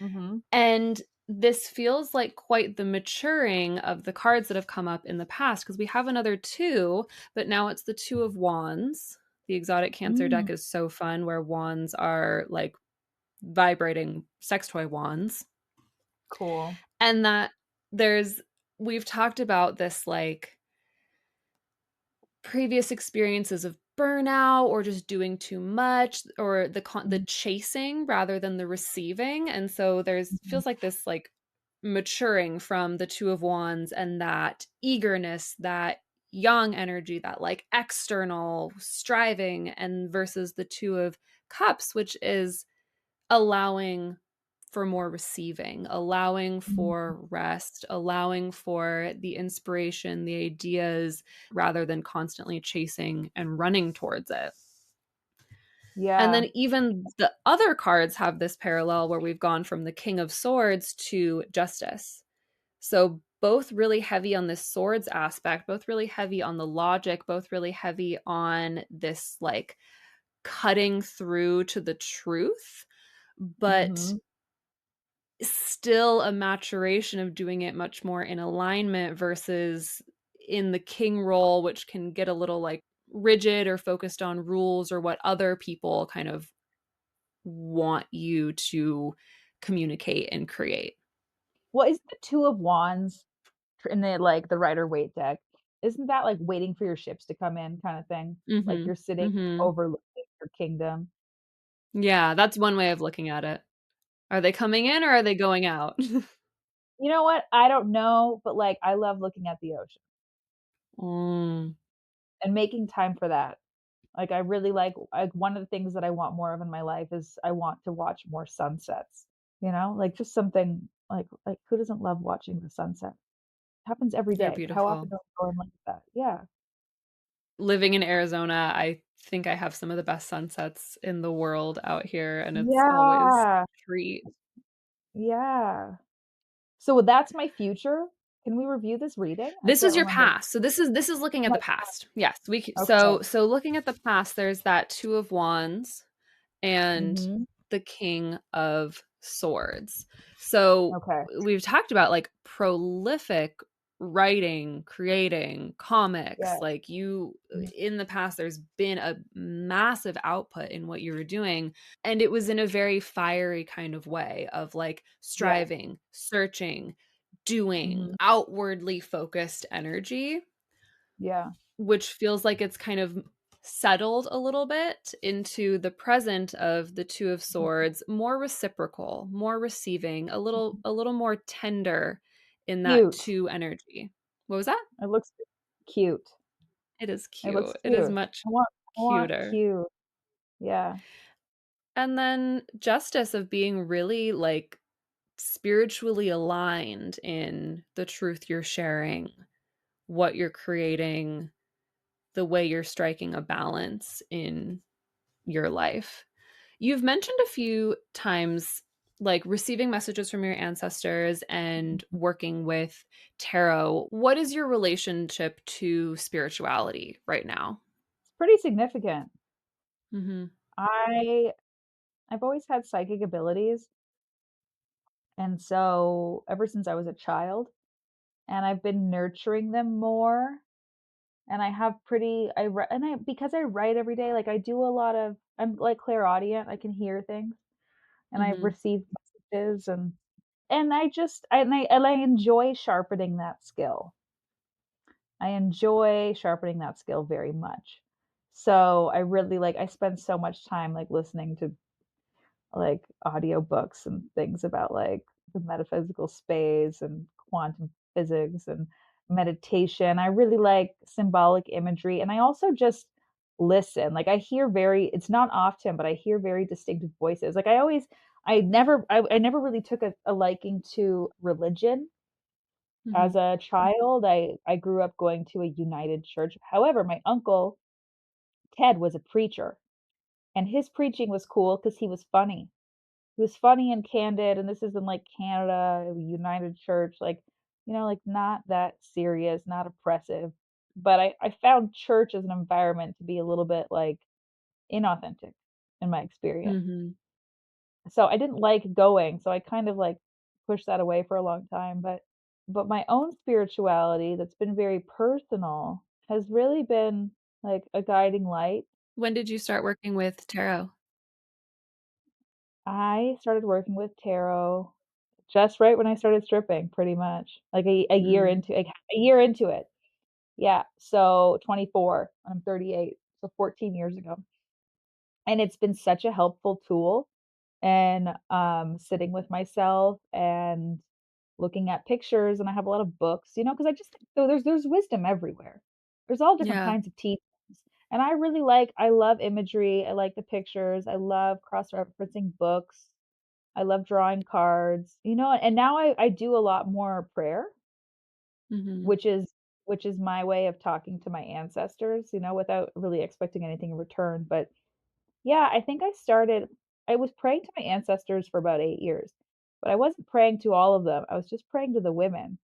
Mhm. And this feels like quite the maturing of the cards that have come up in the past because we have another 2, but now it's the 2 of wands. The exotic Cancer Mm, deck is so fun where wands are like vibrating sex toy wands. cool. And that there's we've talked about this, like, previous experiences of burnout or just doing too much or the Mhm, chasing rather than the receiving, and so there's mhm, feels like this, like, maturing from the 2 of wands and that eagerness, that young energy, that, like, external striving and versus the 2 of cups, which is allowing for more receiving, allowing mhm. for rest, allowing for the inspiration, the ideas, rather than constantly chasing and running towards it. And Yeah. then even the other cards have this parallel where we've gone from the King of Swords to Justice. So both really heavy on this swords aspect, both really heavy on the logic, both really heavy on this like cutting through to the truth, but Mhm. still a maturation of doing it much more in alignment versus in the king role, which can get a little like rigid or focused on rules or what other people kind of want you to communicate and create. Well, isn't the 2 of Wands in the, like, the Rider-Waite deck, isn't that, like, waiting for your ships to come in kinda thing? Like, Mhm. you're sitting Mhm. overlooking your kingdom. Yeah, that's one way of looking at it. Are they coming in or are they going out? You know what? I don't know, but, like, I love looking at the ocean Mm, and making time for that. Like, I really like, one of the things that I want more of in my life is I want to watch more sunsets, you know? Like, just something like, who doesn't love watching the sunset? Happens every they're day. How often beautiful. do I go and look at that? Yeah. Living in Arizona, I think I have some of the best sunsets in the world out here, and it's always Yeah. a treat. Yeah. So that's my future? Can we review this reading? I This can't is your remember. past. So this is looking at My the past. Yes, we c Okay. so looking at the past, there's that 2 of wands and Mhm. the King of Swords. So Okay. we've talked about like prolific writing, creating Yeah. comics. Like you Mhm. in the past, there's been a massive output in what you were doing. And it was in a very fiery kind of way of like Yeah. striving, searching, doing, Mhm. outwardly focused energy, Yeah. which feels like it's kind of settled a little bit into the present of the 2 of Mhm. swords, more reciprocal, more receiving, a little more tender in that Cute. 2 energy. What was that? It looks cute. It is It looks cute. It is cute. much I want cuter. cute. Yeah. And then justice of being really, like, spiritually aligned in the truth you're sharing, what you're creating, the way you're striking a balance in your life. You've mentioned a few times, like, receiving messages from your ancestors and Mhm. working with tarot. What is your relationship to spirituality right now? It's pretty significant. Mhm. I I've always had psychic abilities, and so ever since I was a child, and I've been nurturing them more, and I have pretty I wri and I because I write every day, like, I do a lot of I'm, like, clairaudient, I can hear things, and I Mhm. receive messages, and I enjoy sharpening that skill. I enjoy sharpening that skill very much. So, I spend so much time, like, listening to, like, audiobooks and things about, like, the metaphysical space and quantum physics and meditation. I really like symbolic imagery, and I also just listen. Like, it's not often, but I hear very distinctive voices. Like, I never really took a liking to religion. As Mhm. a child, I grew up going to a United Church. However, my uncle, Ted, was a preacher, and his preaching was cool because he was funny. It was funny and candid, and this is in, like, Canada, United Church, like, like, not that serious, not oppressive, but I found church as an environment to be a little bit, like, inauthentic in my experience. Mhm. So I didn't like going, so I kind of, like, pushed that away for a long time, but my own spirituality that's been very personal has really been, like, a guiding light. When did you start working with tarot? I started working with tarot just right when I started stripping, pretty much, like, Mm. a year into it. Yeah, so 24, I'm 38, so 14 years ago, and it's been such a helpful tool, and, sitting with myself and looking at pictures, and I have a lot of books, because I just think so there's wisdom everywhere. There's all different Yeah. kinds of teachings, and I love imagery, I like the pictures, I love cross-referencing books, I love drawing cards, and now I do a lot more prayer, Mhm. which is which is my way of talking to my ancestors, without really expecting anything in return, but yeah, I was praying to my ancestors for about 8 years, but I wasn't praying to all of them, I was just praying to the women,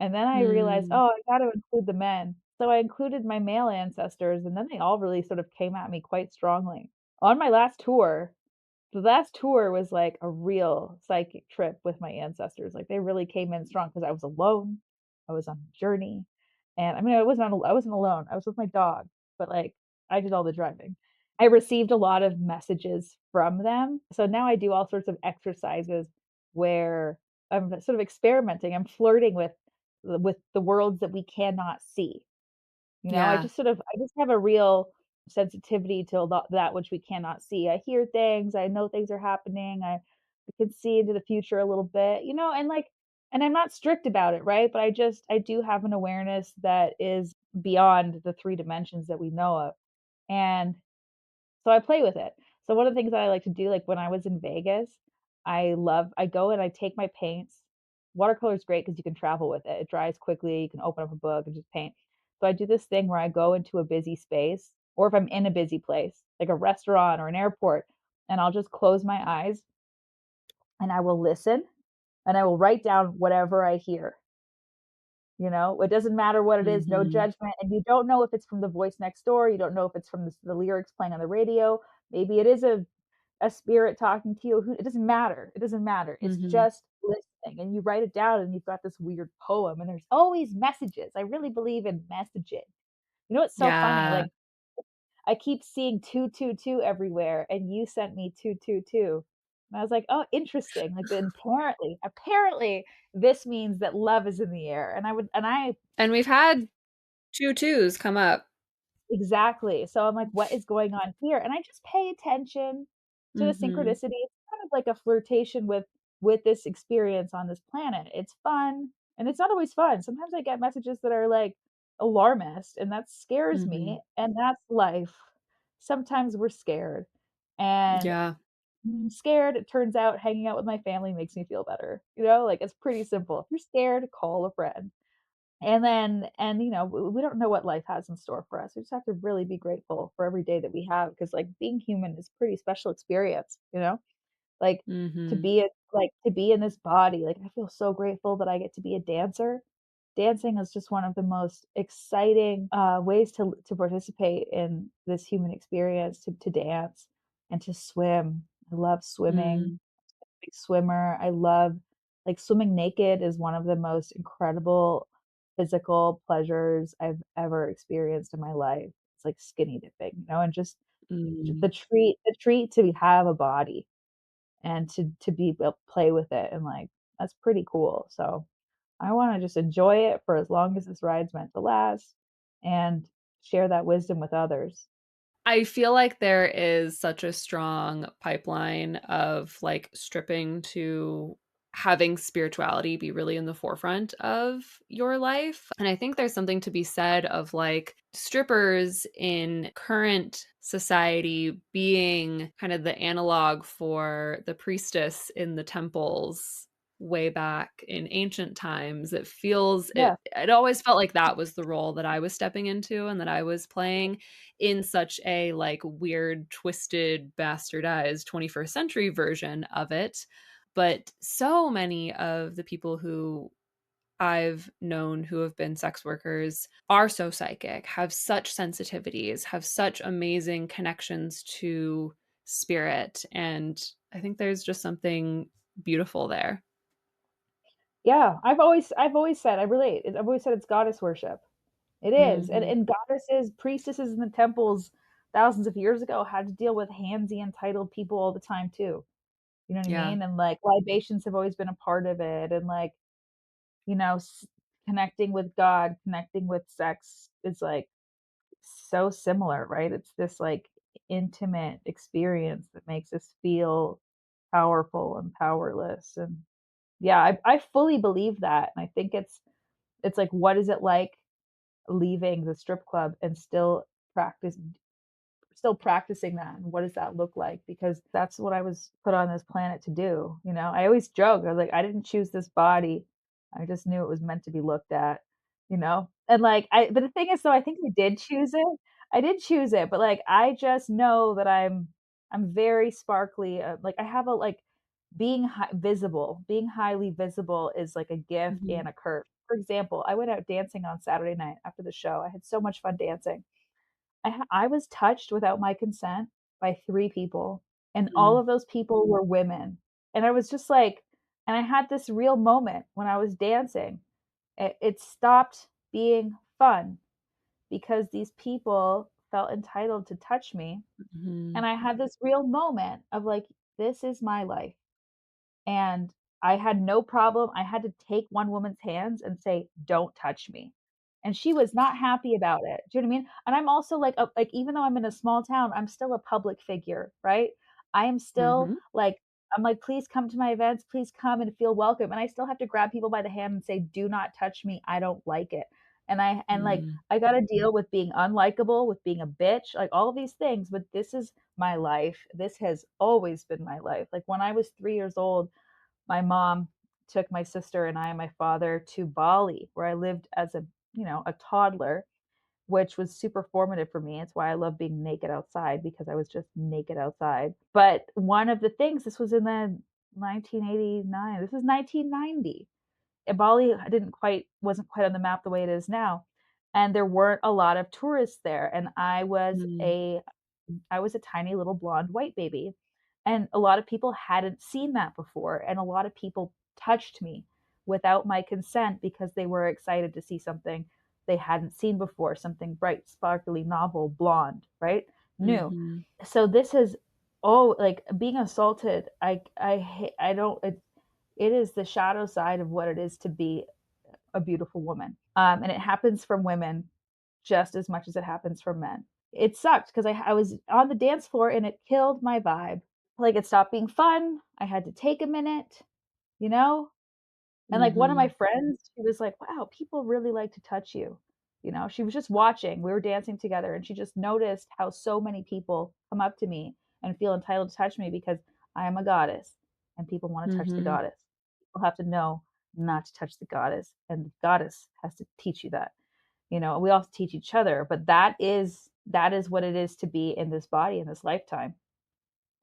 and then I realized, Mm. "Oh, I gotta include the men." So I included my male ancestors, and then they all really sort of came at me quite strongly. On my last tour, the last tour was like a real psychic trip with my ancestors, like, they really came in strong because I was alone, I was on a journey, and I mean, I wasn't alone, I was with my dog, but, like, I did all the driving. I received a lot of messages from them, so now I do all sorts of exercises where I'm sort of experimenting, I'm flirting with the worlds that we cannot see. Yeah. I just have a real sensitivity to a lot that which we cannot see. I hear things, I know things are happening, I can see into the future a little bit, and I'm not strict about it, right? But I do have an awareness that is beyond the 3 dimensions that we know of. And so I play with it. So one of the things that I like to do, like when I was in Vegas, I go and I take my paints. Watercolor is great because you can travel with it. It dries quickly. You can open up a book and just paint. So I do this thing where I go into a busy space, or if I'm in a busy place, like a restaurant or an airport, and I'll just close my eyes and I will listen and I will write down whatever I hear. It doesn't matter what it is, no Mhm. judgment, and you don't know if it's from the voice next door, you don't know if it's from the lyrics playing on the radio, maybe it is a spirit talking to you, who it doesn't matter, it doesn't matter, it's Mhm. just listening, and you write it down, and you've got this weird poem, and there's always messages, I really believe in messaging. What's so funny? Yeah. Like, I keep seeing 222 everywhere, and you sent me 222. And I was like, "Oh, interesting." Like, then apparently, this means that love is in the air, and I And we've had 2 twos come up. exactly. So I'm like, "What is going on here?" And I just pay attention to the Mhm. synchronicity. It's kind of like a flirtation with this experience on this planet. It's fun, and it's not always fun. Sometimes I get messages that are, like, alarmist, and that scares Mhm. me, and that's life. Sometimes we're scared, and Yeah. when I'm scared, it turns out hanging out with my family makes me feel better, like, it's pretty simple. If you're scared, call a friend. We don't know what life has in store for us. We just have to really be grateful for every day that we have, because, like, being human is a pretty special experience. Like, Mhm. to be in this body, like, I feel so grateful that I get to be a dancer. Dancing is just one of the most exciting, ways to participate in this human experience, to dance and to swim. I love swimming. Mm. Big swimmer. I love like, swimming naked is one of the most incredible physical pleasures I've ever experienced in my life. It's like skinny dipping, and just Mm. the treat to have a body and to be able to play with it, and, like, that's pretty cool, so I wanna just enjoy it for as long as this ride's meant to last and share that wisdom with others. I feel like there is such a strong pipeline of, like, stripping to having spirituality be really in the forefront of your life, and I think there's something to be said of, like, strippers in current society being kind of the analog for the priestess in the temples, way back in ancient times. It feels Yeah. it always felt like that was the role that I was stepping into and that I was playing in such a, like, weird, twisted, bastardized 21st century version of it. But so many of the people who I've known who have been sex workers are so psychic, have such sensitivities, have such amazing connections to spirit, and I think there's just something beautiful there. Yeah, I've always said I relate. I've always said it's goddess worship. It is, Mhm. and goddesses, priestesses in the temples thousands of years ago had to deal with handsy, entitled people all the time too. You know what I Yeah. mean? And, like, libations have always been a part of it, and, like, you know, connecting with God, connecting with sex is, like, so similar, right? It's this, like, intimate experience that makes us feel powerful and powerless, and yeah, I fully believe that, and I think it's like, what is it like leaving the strip club and practice still practicing that, and what does that look like? Because that's what I was put on this planet to do, you know? I always joke, I was like, "I didn't choose this body, I just knew it was meant to be looked at," you know? And, like, I but the thing is, though, I think I did choose it. I did choose it, but, like, I just know that I'm very sparkly, like, I have a, like, being highly visible is like a gift Mhm. and a curse. For example, I went out dancing on Saturday night after the show. I had so much fun dancing. I was touched without my consent by 3 people, and all Mm. of those people were women, and I was just like and I had this real moment when I was dancing. It stopped being fun because these people felt entitled to touch me, and Mhm. I had this real moment of like, "This is my life." And I had no problem I had to take one woman's hands and say, "Don't touch me." And she was not happy about it. Do you know what I mean? And I'm also like, even though I'm in a small town, I'm still a public figure, right? I am still Mhm. like I'm like, "Please come to my events, please come and feel welcome." And I still have to grab people by the hand and say, "Do not touch me, I don't like it." Like, Mm. I gotta deal with being unlikable, with being a bitch, like, all of these things, but this is my life. This has always been my life. Like, when I was 3 years old, my mom took my sister and I and my father to Bali, where I lived as a toddler, which was super formative for me. It's why I love being naked outside because I was just naked outside. But one of the things, this was in the 1989, this is 1990. And Bali didn't quite wasn't quite on the map the way it is now. And there weren't a lot of tourists there. And Mm. I was a tiny little blonde white baby, and a lot of people hadn't seen that before, and a lot of people touched me without my consent because they were excited to see something they hadn't seen before, something bright, sparkly, novel, blonde, right? New. Mhm. So this is like being assaulted. I don't. It is the shadow side of what it is to be a beautiful woman, and it happens from women just as much as it happens from men. It sucked because I was on the dance floor and it killed my vibe. Like, it stopped being fun. I had to take a minute, you know? And, like, one of my Mhm. friends, she was like, "Wow, people really like to touch you." You know, she was just watching. We were dancing together, and she just noticed how so many people come up to me and feel entitled to touch me because I am a goddess, and people wanna touch the Mhm. goddess. People have to know not to touch the goddess, and the goddess has to teach you that. You know, we all teach each other, but that is what it is to be in this body in this lifetime.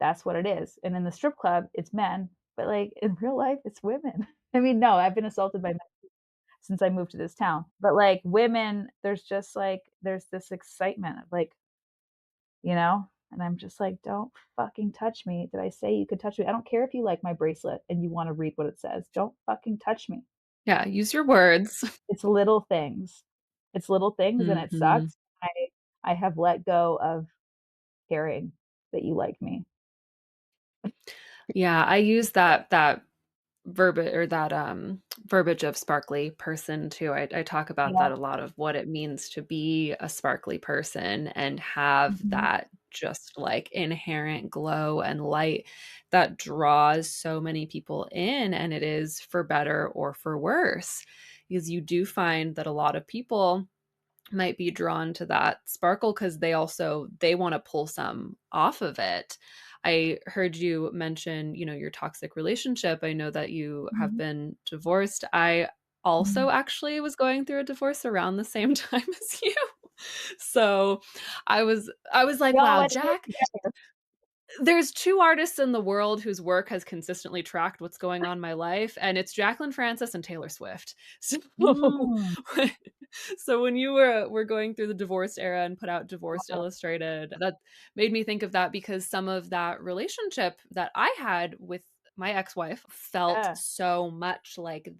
That's what it is. And in the strip club, it's men, but like in real life, it's women. I mean, no, I've been assaulted by men since I moved to this town. But like women, there's just like there's this excitement of like, you know, and I'm just like, don't fucking touch me. Did I say you could touch me? I don't care if you like my bracelet and you want to read what it says. Don't fucking touch me. Yeah, use your words. It's little things. It's little things and it Mhm. sucks. I have let go of caring that you like me. Yeah, I use that verbiage or that, verbiage of sparkly person too. I talk about Yeah. that a lot of what it means to be a sparkly person and have Mhm. that just, like, inherent glow and light that draws so many people in, and it is for better or for worse, because you do find that a lot of people might be drawn to that sparkle because they wanna pull some off of it. I heard you mention, your toxic relationship. I know that you have Mhm, been divorced. I also mhm. actually was going through a divorce around the same time as you. So I was We like, all "Wow, went through it Jacq, together. there's 2 artists in the world whose work has consistently tracked what's going on in my life, and it's Jacqline Frances and Taylor Swift." So Mm. so when you were going through the divorced era and put out Divorced Uh, Illustrated, that made me think of that because some of that relationship that I had with my ex-wife felt yeah. so much like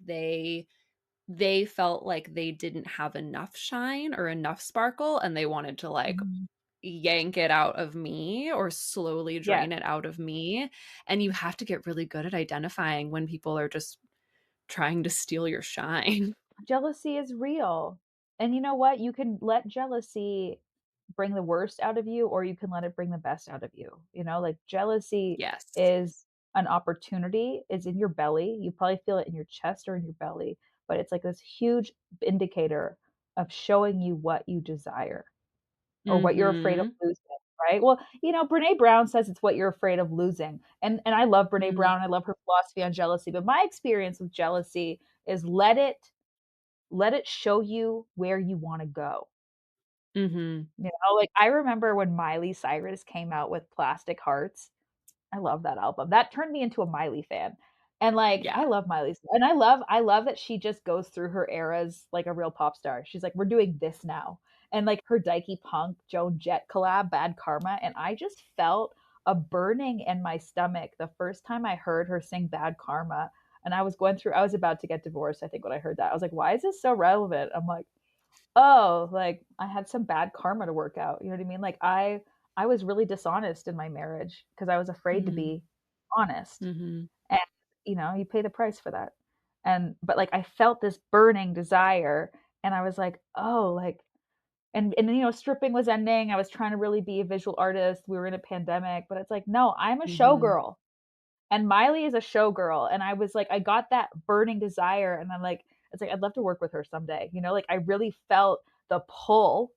they felt like they didn't have enough shine or enough sparkle, and they wanted to, like, Mhm. yank it out of me or slowly Yes. drain it out of me, and you have to get really good at identifying when people are just trying to steal your shine. Jealousy is real. And you know what? You can let jealousy bring the worst out of you, or you can let it bring the best out of you. Like jealousy Yes. is an opportunity, is in your belly. You probably feel it in your chest or in your belly, but it's like this huge indicator of showing you what you desire or what you're afraid of Mhm. losing, right? Well, Brene Brown says it's what you're afraid of losing. And I love Brene Mm. Brown. I love her philosophy on jealousy, but my experience with jealousy is let it show you where you wanna go. Mhm. Like, I remember when Miley Cyrus came out with Plastic Hearts. I love that album. That turned me into a Miley fan. And, like, Yeah. I love Miley and I love that she just goes through her eras like a real pop star. She's like, "We're doing this now." And, like, her Dykey Punk, Joan Jett collab, Bad Karma, and I just felt a burning in my stomach the first time I heard her sing Bad Karma, and I was about to get divorced, I think, when I heard that. I was like, "Why is this so relevant?" I'm like, oh, like, I had some bad karma to work out, you know what I mean? Like, I was really dishonest in my marriage because I was afraid to Mhm. be honest, Mhm. and, you pay the price for that, but, like, I felt this burning desire, and I was like, "Oh," like stripping was ending, I was trying to really be a visual artist, we were in a pandemic, but it's like, "No, I'm a Mhm. showgirl." And Miley is a showgirl, and I was like I got that burning desire, and I'm like it's like, I'd love to work with her someday, like, I really felt the pull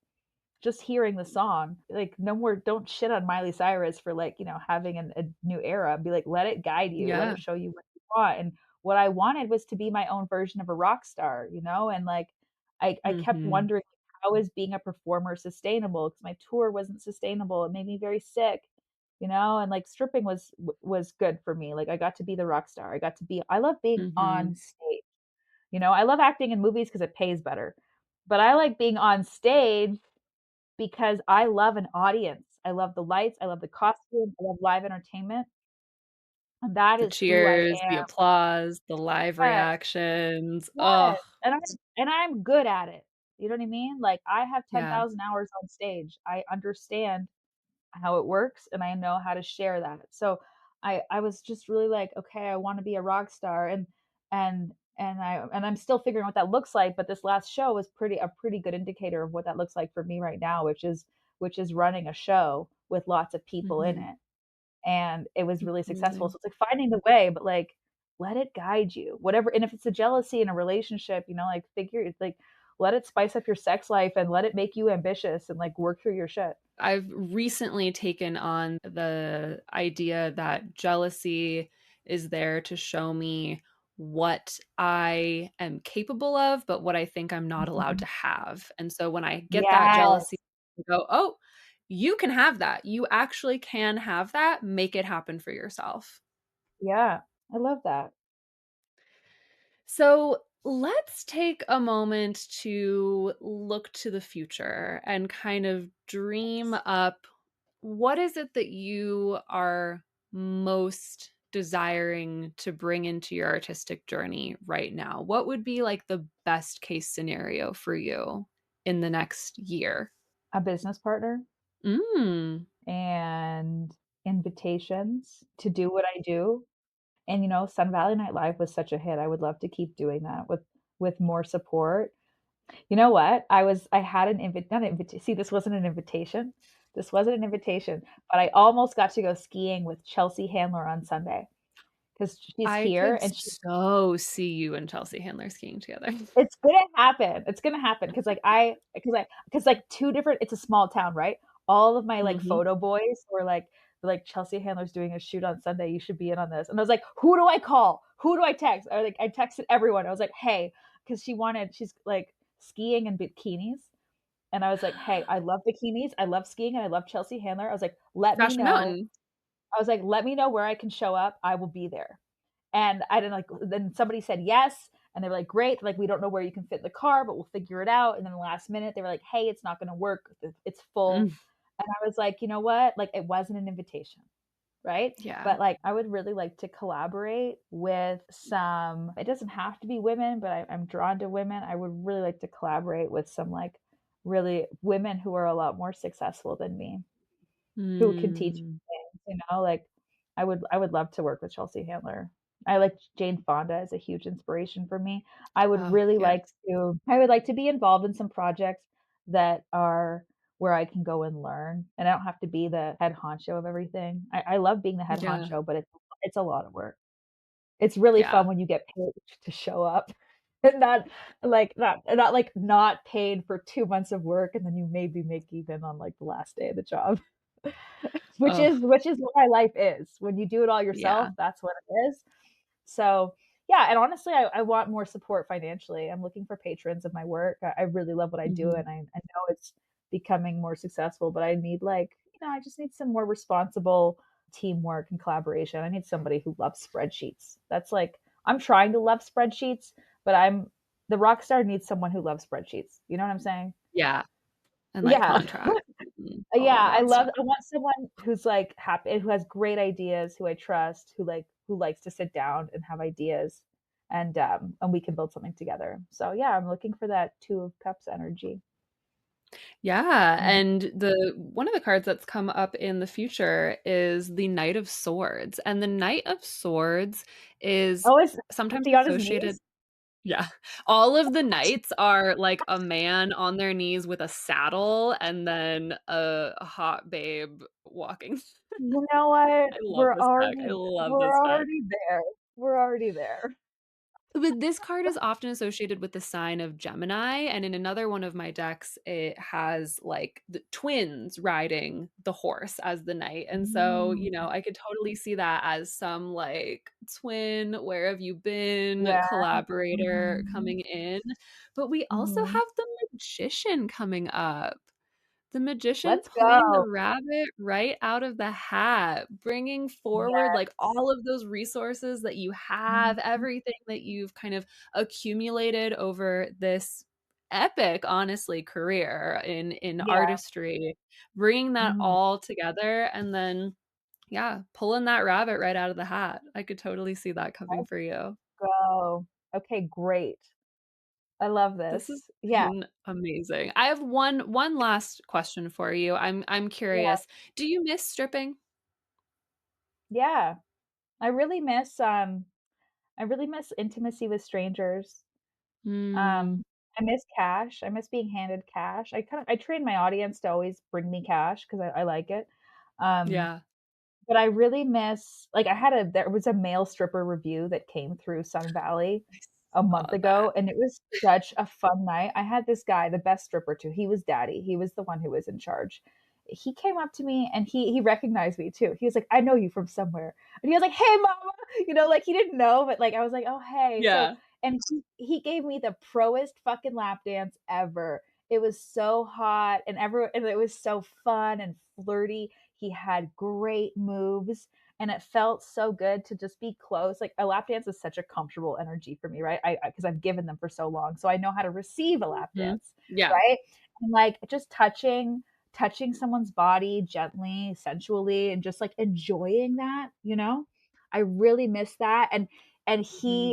just hearing the song. Like, no more don't shit on Miley Cyrus for, like, having a new era. Be like, let it guide you, let Yeah. it show you what you want, and what I wanted was to be my own version of a rock star, and, like, I kept Mhm. wondering, how is being a performer sustainable? Because my tour wasn't sustainable, it made me very sick, and, like, stripping was good for me, like, I got to be the rock star, I love being on Mhm. stage, I love acting in movies because it pays better, but I like being on stage because I love an audience. I love the lights, I love the costume, I love live entertainment, and that The is who I cheers, the am. applause, the live Yes, reactions. yes, Oh, and I'm good at it. You know what I mean? Like, I have yeah. 10,000 hours on stage. I understand how it works, and I know how to share that. So, I was just really like, "Okay, I wanna be a rock star," and I'm still figuring what that looks like, but this last show was a pretty good indicator of what that looks like for me right now, which is running a show with lots of people in Mhm. it, and it was really successful. Amazing. So it's like finding the way, but, like, let it guide you. Whatever, and if it's a jealousy in a relationship, like, figure it's like, let it spice up your sex life and let it make you ambitious and, like, work through your shit. I've recently taken on the idea that jealousy is there to show me what I am capable of, but what I think I'm not allowed Mhm. to have. And so when I get that jealousy, Yes. I go, "Oh, you can have that. You actually can have that. Make it happen for yourself." Yeah, I love that. So let's take a moment to look to the future and kind of dream up what is it that you are most desiring to bring into your artistic journey right now? What would be like the best case scenario for you in the next year? A business partner Mm. and invitations to do what I do, and, Sun Valley Night Live was such a hit, I would love to keep doing that with more support. You know what? I had an not invita see, this wasn't an invitation, but I almost got to go skiing with Chelsea Handler on Sunday because she's I here could and she so see you and Chelsea Handler skiing together. It's gonna happen because like, like, 2 different it's a small town, right? All of my, like, Mhm. photo boys were, like like, "Chelsea Handler's doing a shoot on Sunday, you should be in on this." And I was like, "Who do I call? Who do I text?" I texted everyone. I was like, "Hey," because she's, like, skiing in bikinis, and I was like, "Hey, I love bikinis, I love skiing, and I love Chelsea Handler." I was like, "Let me Fashion know." Mountain. I was like, "Let me know where I can show up. I will be there." And I didn't like then somebody said yes, and they were like, "Great, like, we don't know where you can fit in the car, but we'll figure it out." And then the last minute, they were like, "Hey, it's not gonna work. It's full." Mm, And I was like, "You know what? Like, it wasn't an invitation." Right? yeah. But, like, I would really like to collaborate with some it doesn't have to be women, but I'm drawn to women. I would really like to collaborate with some, like, really women who are a lot more successful than me, who can teach Mm. me things, you know? Like, I would love to work with Chelsea Handler. I like Jane Fonda is a huge inspiration for me. Oh, yes. I would like to be involved in some projects that are where I can go and learn, and I don't have to be the head honcho of everything. I love being the head Yeah. honcho, but it's a lot of work. It's really Yeah. fun when you get paid to show up and not paid for 2 months of work, and then you maybe make even on, like, the last day of the job. Which Oh, is which is what my life is. When you do it all yourself, yeah. that's what it is. So, yeah, and honestly, I want more support financially. I'm looking for patrons of my work. I really love what I do, Mhm. and I know it's becoming more successful, but I need, like, I just need some more responsible teamwork and collaboration. I need somebody who loves spreadsheets. That's like I'm trying to love spreadsheets, but the rock star needs someone who loves spreadsheets. You know what I'm saying? Yeah, and, like, Yeah. contracts and all of Yeah, that stuff. I want someone who's, like, happy who has great ideas, who I trust, who likes to sit down and have ideas, and we can build something together. So, yeah, I'm looking for that 2 of cups energy. Yeah, Mhm. and the one of the cards that's come up in the future is the Knight of Swords, and the Knight of Swords is Oh, is sometimes he on his associated. knees? Yeah. All of the knights are, like, a man on their knees with a saddle and then a hot babe walking. You know what? I love this deck. I love We're this deck. already there. We're already there. But this card is often associated with the sign of Gemini, and in another one of my decks, it has, like, the twins riding the horse as the knight, and so, Mm, I could totally see that as some, like, twin, where have you been yeah. collaborator Mhm. coming in, but we also Mhm. have the Magician coming up. The magician Let's pulling the go. rabbit right out of the hat, bringing forward, like, Yes. all of those resources that you have, Mhm. everything that you've kind of accumulated over this epic, honestly, career in Yeah. artistry, bringing that Mhm. all together and then, yeah, pulling that rabbit right out of the hat. I could totally see that coming Let's for you. go. Okay, great. I love This has this. Yeah, been amazing. I have one last question for you. I'm yeah, curious. Do you miss stripping? yeah. I really I really miss intimacy with strangers. Mm, I miss cash. I miss being handed cash. I train my audience to always bring me cash 'cause I like it. Um, yeah. but I really miss like, there was a male stripper review that came through Sun Valley I a month saw that. ago, and it was such a fun night. I had this guy, the best stripper too. He was daddy. He was the one who was in charge. He came up to me and he recognized me too. He was like, "I know you from somewhere." And he was like, "Hey, mama." Like he didn't know, but like I was like, "Oh, hey." Yeah. And he gave me the proest fucking lap dance ever. It was so hot and it was so fun and flirty. He had great moves and it felt so good to just be close. Like a lap dance is such a comfortable energy for me, right? Because I've given them for so long, so I know how to receive a lap Mhm. dance, Yeah. right? And like just touching someone's body gently, sensually, and just like enjoying that, I really miss that. And Mhm.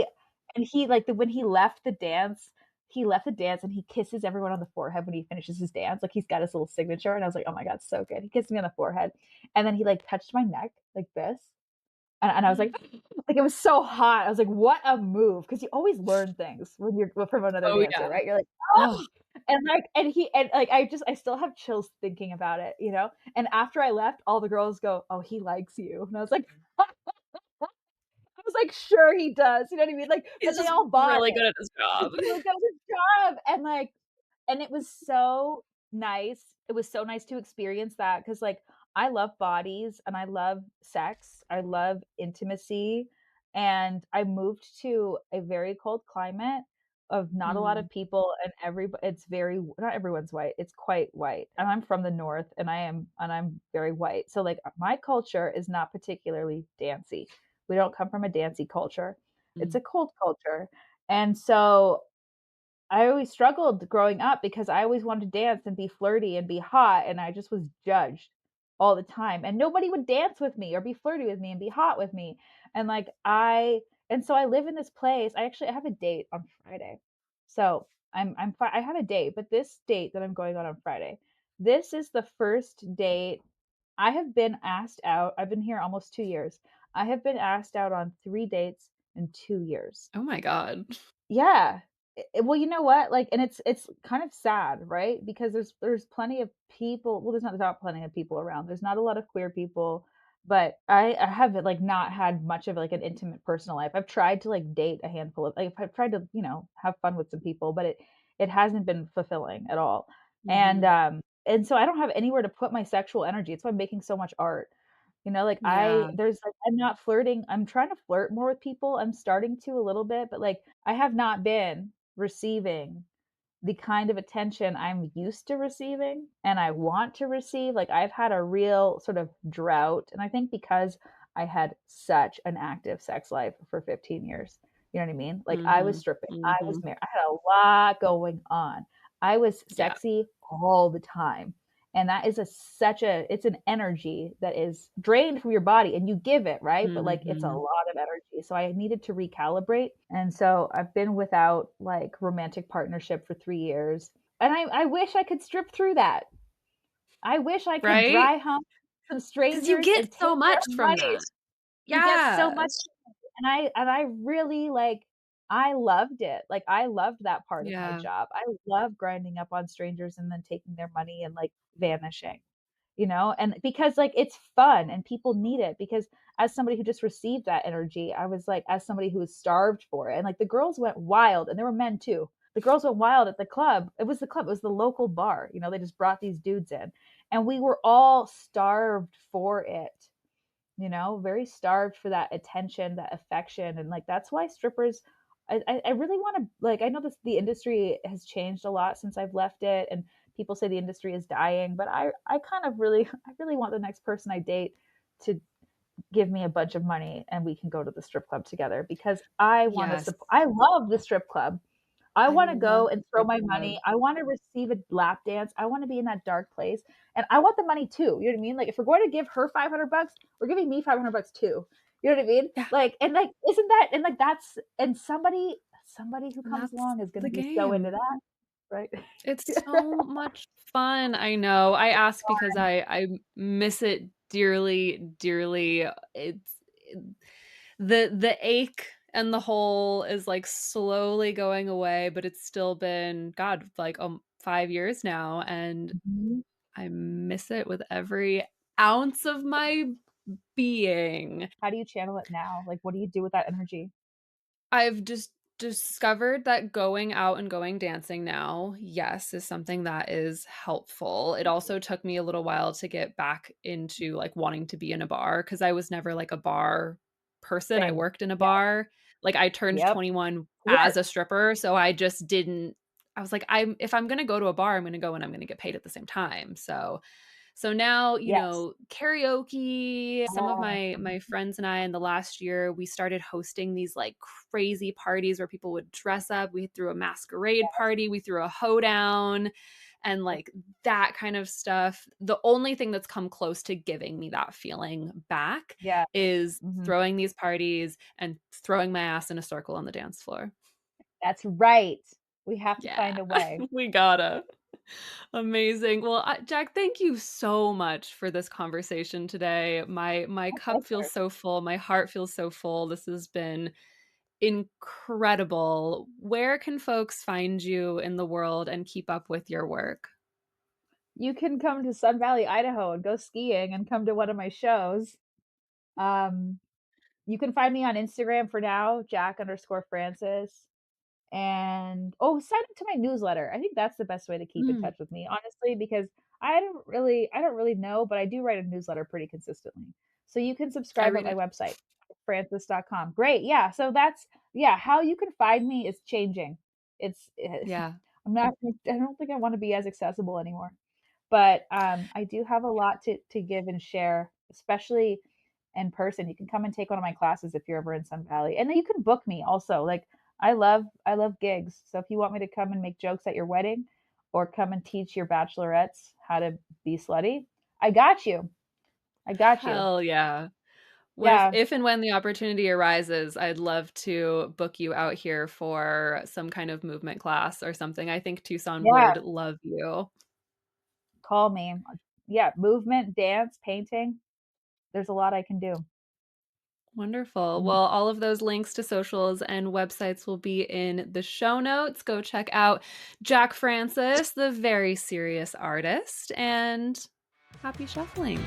he like when he left the dance and he kisses everyone on the forehead when he finishes his dance. Like he's got his little signature. And I was like, oh my God, so good. He kissed me on the forehead. And then he like touched my neck like this. And I was like it was so hot. I was like, what a move. Cause you always learn things when you're from another Oh, dancer, yeah. right? You're like, Oh, oh, and like I still have chills thinking about it. And after I left, all the girls go, oh, he likes you. And I was like, sure he does. You know what I mean? Like, he's but they just all bought really it. good at his job. He was doing his job. And it was so nice. It was so nice to experience that because like I love bodies and I love sex. I love intimacy. And I moved to a very cold climate of not a lot Mm. of people and it's very not everyone's white. It's quite white. And I'm from the north and I'm very white. So like my culture is not particularly dancey. We don't come from a dancey culture. It's Mm. a cold culture. And so I always struggled growing up because I always wanted to dance and be flirty and be hot, and I just was judged all the time. And nobody would dance with me or be flirty with me and be hot with me. And and so I live in this place. I have a date on Friday. So I have a date, but this date that I'm going on Friday, this is the first date I have been asked out. I've been here almost 2 years. I have been asked out on 3 dates in 2 years. Oh my god. Yeah. Well, you know what? Like, and it's kind of sad, right? Because there's plenty of people. Well, there's not plenty of people around. There's not a lot of queer people, but I haven't like not had much of like an intimate personal life. I've tried to like date a handful of like I've tried to have fun with some people, but it hasn't been fulfilling at all. Mhm. And so I don't have anywhere to put my sexual energy. It's why I'm making so much art. Like Yeah. I'm not flirting. I'm trying to flirt more with people. I'm starting to a little bit, but like I have not been receiving the kind of attention I'm used to receiving and I want to receive. Like I've had a real sort of drought. And I think because I had such an active sex life for 15 years. You know what I mean? Like I was Mhm. stripping, I was Mhm. married, I had a lot going on. I was Yeah. sexy all the time. And that is it's an energy that is drained from your body and you give it, right? But like it's a Mhm. lot of energy. So I needed to recalibrate. And so I've been without like romantic partnership for 3 years. And I wish I could strip through that. I wish I could Right? dry hump some 'Cause you strangers get and take so their much from money. that. You get so Yeah. much and I really, like I loved it. Like, I loved that part of my Yeah. job. I love grinding up on strangers and then taking their money and, like, vanishing. And because, like, it's fun and people need it because as somebody who just received that energy, I was, like as somebody who was starved for it, and, like, the girls went wild, and there were men too. The girls went wild at the club. It was the club, it was the local bar, they just brought these dudes in, and we were all starved for it, very starved for that attention, that affection. And like that's why strippers I really want to like I know this the industry has changed a lot since I've left it and people say the industry is dying, but I kind of really I really want the next person I date to give me a bunch of money and we can go to the strip club together because I want to Yes. support I love the strip club. I I wanna love go and throw strip my club. money. I wanna receive a lap dance. I wanna be in that dark place, and I want the money too, you know what I mean? Like, if we're going to give her 500 bucks, we're giving me 500 bucks too. You know what I mean? Yeah, Like, isn't that and, like, that's and somebody who and comes that's along is gonna the be so into game. that, right? It's so much fun, I know. I ask because I miss it dearly, dearly. It the ache and the hole is, like, slowly going away, but it's still been, God, like, 5 years now, and Mhm. I miss it with every ounce of my being. How do you channel it now? Like, what do you do with that energy? I've just discovered that going out and going dancing now, yes, is something that is helpful. It also took me a little while to get back into, like, wanting to be in a bar because I was never, like, a bar person. I Same. worked in a Yeah. bar. Like, I turned Yep. 21 as a Work. stripper, so I just didn't I was like, if I'm gonna go to a bar, I'm gonna go and I'm gonna get paid at the same time. So now, Yes. karaoke, some of Oh, my friends and I in the last year, we started hosting these like crazy parties where people would dress up. We threw a masquerade party, we threw a hoedown and like that kind of stuff. The only thing that's come close to giving me that feeling back yeah. is Mhm. throwing these parties and throwing my ass in a circle on the dance floor. That's right. We have to Yeah, find a way. we gotta. Amazing. Well, Jack, thank you so much for this conversation today. My My cup feels pleasure. so full. My heart feels so full. This has been incredible. Where can folks find you in the world and keep up with your work? You can come to Sun Valley, Idaho, and go skiing and come to one of my shows. Um, you can find me on Instagram for now, Jacq_Frances. And sign up to my newsletter. I think that's the best way to keep in Mm, touch with me, honestly, because I don't really know, but I do write a newsletter pretty consistently. So you can I subscribe at read my it. website, frances.com. Great. Yeah. So that's yeah, how you can find me is changing. It's Yeah. I'm not I don't think I want to be as accessible anymore. But I do have a lot to give and share, especially in person. You can come and take one of my classes if you're ever in Sun Valley. And then you can book me also. Like I love gigs. So if you want me to come and make jokes at your wedding or come and teach your bachelorettes how to be slutty, I got you. I got you. Hell yeah. When Yeah. if and when the opportunity arises, I'd love to book you out here for some kind of movement class or something. I think Tucson Yeah. would love you. Call me. Yeah, movement, dance, painting. There's a lot I can do. Wonderful. Mhm. Well, all of those links to socials and websites will be in the show notes. Go check out Jacq Frances, the very serious artist, and happy shuffling.